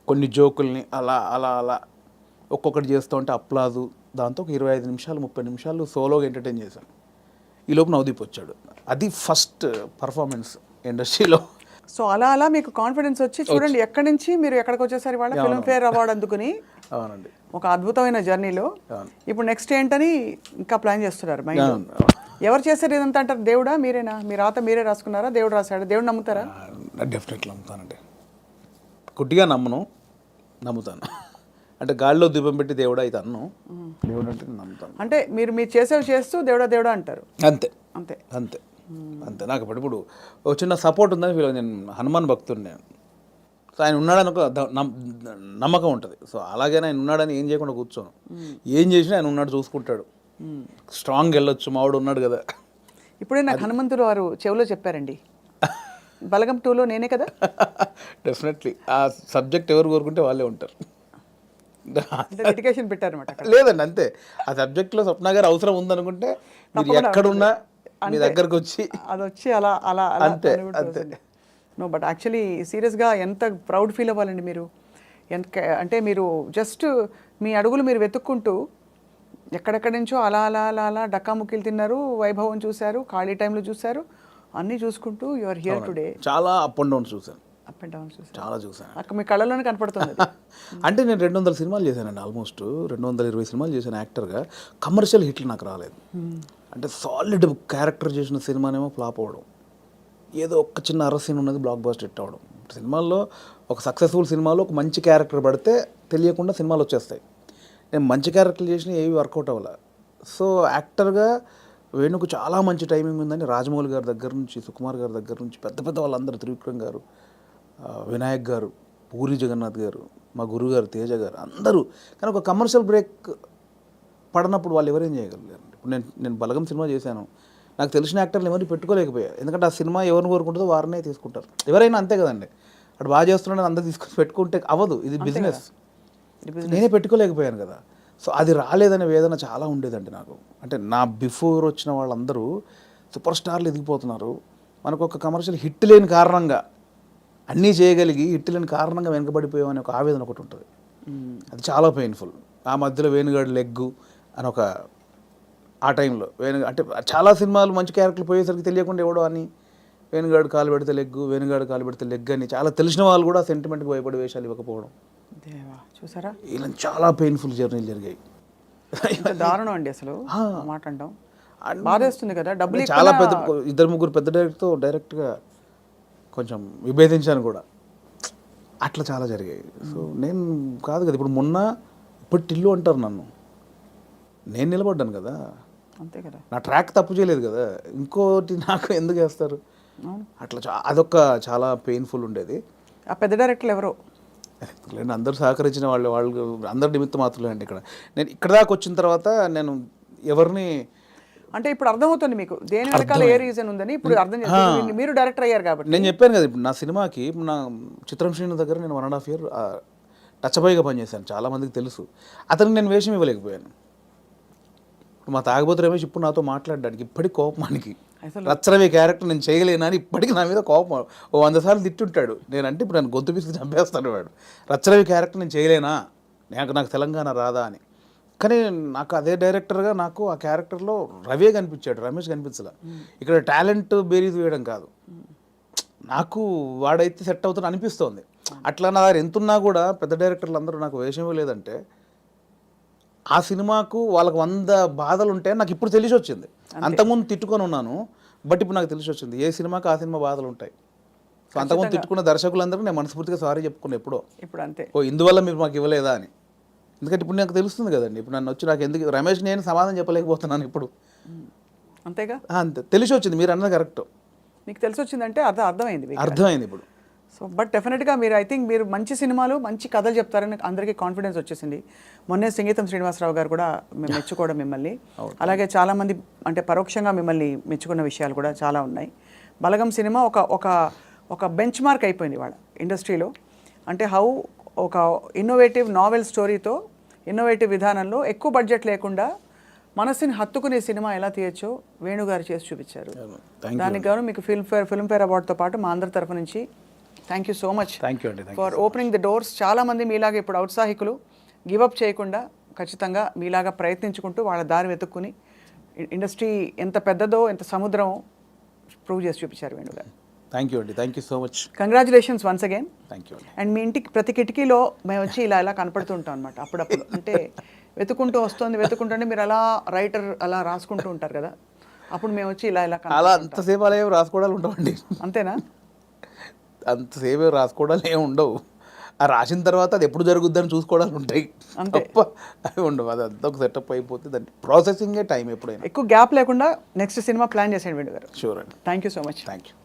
కొన్ని జోకుల్ని అలా ఒక్కొక్కటి చేస్తూ ఉంటే అప్లాజు. దాంతో ఒక 25 నిమిషాలు 30 నిమిషాలు సోలోగా ఎంటర్టైన్ చేశాను. ఈ లోపు నవదీప్ వచ్చాడు. అది ఫస్ట్ పర్ఫార్మెన్స్ ఇండస్ట్రీలో. సో అలా మీకు కాన్ఫిడెన్స్ వచ్చి చూడండి ఎక్కడి నుంచి మీరు ఎక్కడికి వచ్చేసరి వాళ్ళ ఫిల్మ్ఫేర్ అవార్డు అందుకుని. అవునండి. ఒక అద్భుతమైన జర్నీలో ఇప్పుడు నెక్స్ట్ ఏంటని ఇంకా ప్లాన్ చేస్తున్నారు మైండ్. ఎవరు చేశారు ఇదంతా అంటారు, దేవుడా మీరేనా, మీ రాత మీరే రాసుకున్నారా, దేవుడు రాశాడు, దేవుడు నమ్ముతారా? డెఫినెట్లీ నమ్ముతానండి. గుడ్డిగా నమ్ముతాను. అంటే గాలిలో దీపం పెట్టి దేవుడా అయితే అన్ను, దేవుడు అంటే నమ్ముతాను. అంటే మీరు చేస్తూ దేవుడా అంటారు. అంతే. నాకు ఇప్పుడు ఒక చిన్న సపోర్ట్ ఉందని ఫీల్. నేను హనుమాన్ భక్తుడిని. సో ఆయన ఉన్నాడని ఒక నమ్మకం ఉంటుంది. సో అలాగే ఆయన ఉన్నాడని ఏం చేయకుండా కూర్చోను. ఏం చేసినా ఆయన ఉన్నాడు, చూసుకుంటాడు. స్ట్రాంగ్ వెళ్ళొచ్చు, మావాడు ఉన్నాడు కదా. ఇప్పుడే నాకు హనుమంతుడు వారు చెవిలో చెప్పారండి, బలగం 2లో నేనే కదా. డెఫినెట్లీ ఆ సబ్జెక్ట్ ఎవరు కోరుకుంటే వాళ్ళే ఉంటారు. డెడికేషన్ పెట్టారన్నమాట. లేదండి, అంతే. ఆ సబ్జెక్ట్లో స్వప్న గారు అవసరం ఉందనుకుంటే మీరు ఎక్కడున్నా మీ దగ్గరకు వచ్చి అది వచ్చి అలా అంతే. నో బట్ యాక్చువల్లీ సీరియస్గా ఎంత ప్రౌడ్ ఫీల్ అవ్వాలండి మీరు. అంటే మీరు జస్ట్ మీ అడుగులు మీరు వెతుక్కుంటూ ఎక్కడెక్కడి నుంచో అలా డక్కాముక్కీలు తిన్నారు, వైభవం చూశారు, ఖాళీ టైంలో చూశారు, అన్నీ చూసుకుంటూ యు ఆర్ హియర్ టుడే. చాలా అప్ అండ్ డౌన్ చూశాను. చాలా చూసాను. అక్కడ మీ కళ్ళలోనే కనపడుతుంది. అంటే నేను 200 సినిమాలు చేశానండి, ఆల్మోస్ట్ 220 సినిమాలు చేశాను యాక్టర్గా. కమర్షియల్ హిట్లు నాకు రాలేదు. అంటే సాలిడ్ క్యారెక్టర్ చేసిన సినిమానేమో ఫ్లాప్ అవ్వడం, ఏదో ఒక చిన్న అర సీన్ ఉన్నది బ్లాక్ బస్టర్ హిట్ అవ్వడం. సినిమాల్లో ఒక సక్సెస్ఫుల్ సినిమాలో ఒక మంచి క్యారెక్టర్ పడితే తెలియకుండా సినిమాలు వచ్చేస్తాయి. నేను మంచి క్యారెక్టర్లు చేసిన ఏవి వర్కౌట్ అవ్వాలి. సో యాక్టర్గా వేణుకు చాలా మంచి టైమింగ్ ఉందని రాజమౌళి గారి దగ్గర నుంచి, సుకుమార్ గారి దగ్గర నుంచి పెద్ద వాళ్ళందరూ, త్రివిక్రమ్ గారు, వినాయక్ గారు, పూరి జగన్నాథ్ గారు, మా గురుగారు తేజ గారు, అందరూ. కానీ ఒక కమర్షియల్ బ్రేక్ పడినప్పుడు వాళ్ళు ఎవరేం చేయగలరు. ఇప్పుడు నేను బలగం సినిమా చేశాను, నాకు తెలిసిన యాక్టర్లు ఎవరిని పెట్టుకోలేకపోయా. ఎందుకంటే ఆ సినిమా ఎవరిని కోరుకుంటుందో వారినే తీసుకుంటారు. ఎవరైనా అంతే కదండి. అటు బాగా చేస్తున్నాడు అందరు తీసుకొని పెట్టుకుంటే అవ్వదు, ఇది బిజినెస్. నేనే పెట్టుకోలేకపోయాను కదా. సో అది రాలేదనే వేదన చాలా ఉండేదండి నాకు. అంటే నా బిఫోర్ వచ్చిన వాళ్ళందరూ సూపర్ స్టార్లు ఎదిగిపోతున్నారు, మనకు ఒక కమర్షియల్ హిట్ లేని కారణంగా, అన్నీ చేయగలిగి హిట్ లేని కారణంగా వెనకబడిపోయామనే ఒక ఆవేదన ఒకటి ఉంటుంది. అది చాలా పెయిన్ఫుల్. ఆ మధ్యలో వేణుగాడు లెగ్గు అని ఒక ఆ టైంలో అంటే చాలా సినిమాలు మంచి క్యారెక్టర్లు పోయేసరికి తెలియకుండా ఎవడో అని వేణుగాడు కాలు పెడితే లెగ్గు, వేణుగాడు కాలు పెడితే లెగ్ అని చాలా తెలిసిన వాళ్ళు కూడా సెంటిమెంట్కి భయపడి వేషాలు ఇవ్వకపోవడం, దేవా చూసారా, ఇలా చాలా పెయిన్ఫుల్ జర్నీలు జరిగాయి. ఇంత దారుణం అండి అసలు మాట అంటాం. బాధేస్తుంది కదా, డబ్బులు చాలా పెద్ద 2-3 పెద్ద డైరెక్ట్గా కొంచెం విభేదించాను కూడా, అట్లా చాలా జరిగాయి. సో నేను కాదు కదా, ఇప్పుడు మొన్న ఇప్పుడు టిల్లు అంటారు నన్ను, నేను నిలబడ్డాను కదా, అంతే కదా, నా ట్రాక్ తప్పు చేయలేదు కదా, ఇంకోటి నాకు ఎందుకు వేస్తారు అట్లా. అదొక చాలా పెయిన్ఫుల్ ఉండేది. ఆ పెద్ద డైరెక్టర్లు ఎవరో లేండి, అందరూ సహకరించిన వాళ్ళు అందరి నిమిత్తం మాత్రమే అండి. నేను ఇక్కడ దాకా వచ్చిన తర్వాత నేను ఎవరిని అంటే ఇప్పుడు అర్థమవుతుంది మీకు దేని వెనకాల ఏ రీజన్ ఉందని ఇప్పుడు అర్థం చేస్తుంది. మీరు డైరెక్టర్ అయ్యారు కాబట్టి. నేను చెప్పాను కదా, ఇప్పుడు నా సినిమాకి నా చిత్రం శ్రీను దగ్గర నేను 1.5 year టచ్ బాయ్గా పనిచేశాను, చాలామందికి తెలుసు. అతనికి నేను వేషం ఇవ్వలేకపోయాను. మా తాగబోతు రమేష్ ఇప్పుడు నాతో మాట్లాడడానికి ఇప్పటికి కోపమానికి, రచ్చరవి క్యారెక్టర్ నేను చేయలేనని ఇప్పటికీ నా మీద కోపం 100 సార్లు తిట్టుంటాడు. నేనంటే ఇప్పుడు నన్ను గొంతు పిసికి చంపేస్తాడు వాడు. రచ్చరవి క్యారెక్టర్ నేను చేయలేనా, నాకు తెలంగాణ రాదా అని. కానీ నాకు అదే డైరెక్టర్గా నాకు ఆ క్యారెక్టర్లో రవే కనిపించాడు, రమేష్ కనిపించలే. ఇక్కడ టాలెంట్ బేరీజ్ వేయడం కాదు, నాకు వాడైతే సెట్ అవుతుంది అనిపిస్తోంది. అట్లా నా దగ్గర ఎంతున్నా కూడా పెద్ద డైరెక్టర్లు అందరూ నాకు వేషం ఇవ్వలేదంటే ఆ సినిమాకు వాళ్ళకి 100 బాధలు ఉంటాయి నాకు ఇప్పుడు తెలిసి వచ్చింది. అంతకుముందు తిట్టుకొని ఉన్నాను, బట్ ఇప్పుడు నాకు తెలిసి వచ్చింది ఏ సినిమాకి ఆ సినిమా బాధలు ఉంటాయి. సో అంతకుముందు తిట్టుకున్న దర్శకులందరూ నేను మనస్ఫూర్తిగా సారీ చెప్పుకున్నా ఎప్పుడో, ఇప్పుడు అంతే, ఇందువల్ల మీరు మాకు ఇవ్వలేదా అని. ఎందుకంటే ఇప్పుడు నాకు తెలుస్తుంది కదండి, ఇప్పుడు నన్ను వచ్చి నాకు ఎందుకు రమేష్ నేను సమాధానం చెప్పలేకపోతున్నాను ఇప్పుడు, అంతేగా, అంతే తెలిసి వచ్చింది. మీరు అన్నది కరెక్ట్, మీకు తెలిసి వచ్చిందంటే అర్థమైంది ఇప్పుడు. సో బట్ డెఫినెట్గా మీరు ఐ థింక్ మీరు మంచి సినిమాలు మంచి కథలు చెప్తారని అందరికీ కాన్ఫిడెన్స్ వచ్చేసింది. మొన్నే సంగీతం శ్రీనివాసరావు గారు కూడా మెచ్చుకోవడం మిమ్మల్ని, అలాగే చాలామంది అంటే పరోక్షంగా మిమ్మల్ని మెచ్చుకున్న విషయాలు కూడా చాలా ఉన్నాయి. బలగం సినిమా ఒక బెంచ్ మార్క్ అయిపోయింది వాళ్ళ ఇండస్ట్రీలో. అంటే ఒక ఇన్నోవేటివ్ నావెల్ స్టోరీతో ఇన్నోవేటివ్ విధానంలో ఎక్కువ బడ్జెట్ లేకుండా మనసుని హత్తుకునే సినిమా ఎలా తీయచ్చో వేణుగారు చేసి చూపించారు. దానికి గాను మీకు ఫిల్మ్ఫేర్ అవార్డుతో పాటు మా అందరి తరఫు నుంచి thank you so much for opening the doors. చాలామంది మీలాగా ఇప్పుడు ఔత్సాహికులు గివప్ చేయకుండా ఖచ్చితంగా మీలాగా ప్రయత్నించుకుంటూ వాళ్ళ దారి వెతుక్కుని ఇండస్ట్రీ ఎంత పెద్దదో ఎంత సముద్రమో ప్రూవ్ చేసి చూపించారు వేణుగారు. థ్యాంక్ యూ అండి, thank you so much. Congratulations once again. Thank you. And మీ ఇంటికి ప్రతి కిటికీలో మేము వచ్చి ఇలా కనపడుతూ ఉంటాం అనమాట అప్పుడప్పుడు. అంటే వెతుకుంటుంటే మీరు అలా రైటర్ అలా రాసుకుంటూ ఉంటారు కదా, అప్పుడు మేము వచ్చి ఇలా అలా అంతసేపు అలా ఏమి రాసుకోవడాలు ఉండవండి. అంతేనా? అంతసేపు రాసుకోవడాలు ఏమి ఉండవు. ఆ రాసిన తర్వాత అది ఎప్పుడు జరుగుద్దని చూసుకోవడాలు ఉంటాయి తప్ప అవి ఉండవు. అది అంతా ఒక సెటప్ అయిపోతే దాని ప్రాసెసింగే టైం ఎప్పుడైనా. ఎక్కువ గ్యాప్ లేకుండా నెక్స్ట్ సినిమా ప్లాన్ చేసేయండి వేణు గారు. షూర్ అండి. Thank you so much. Thank you.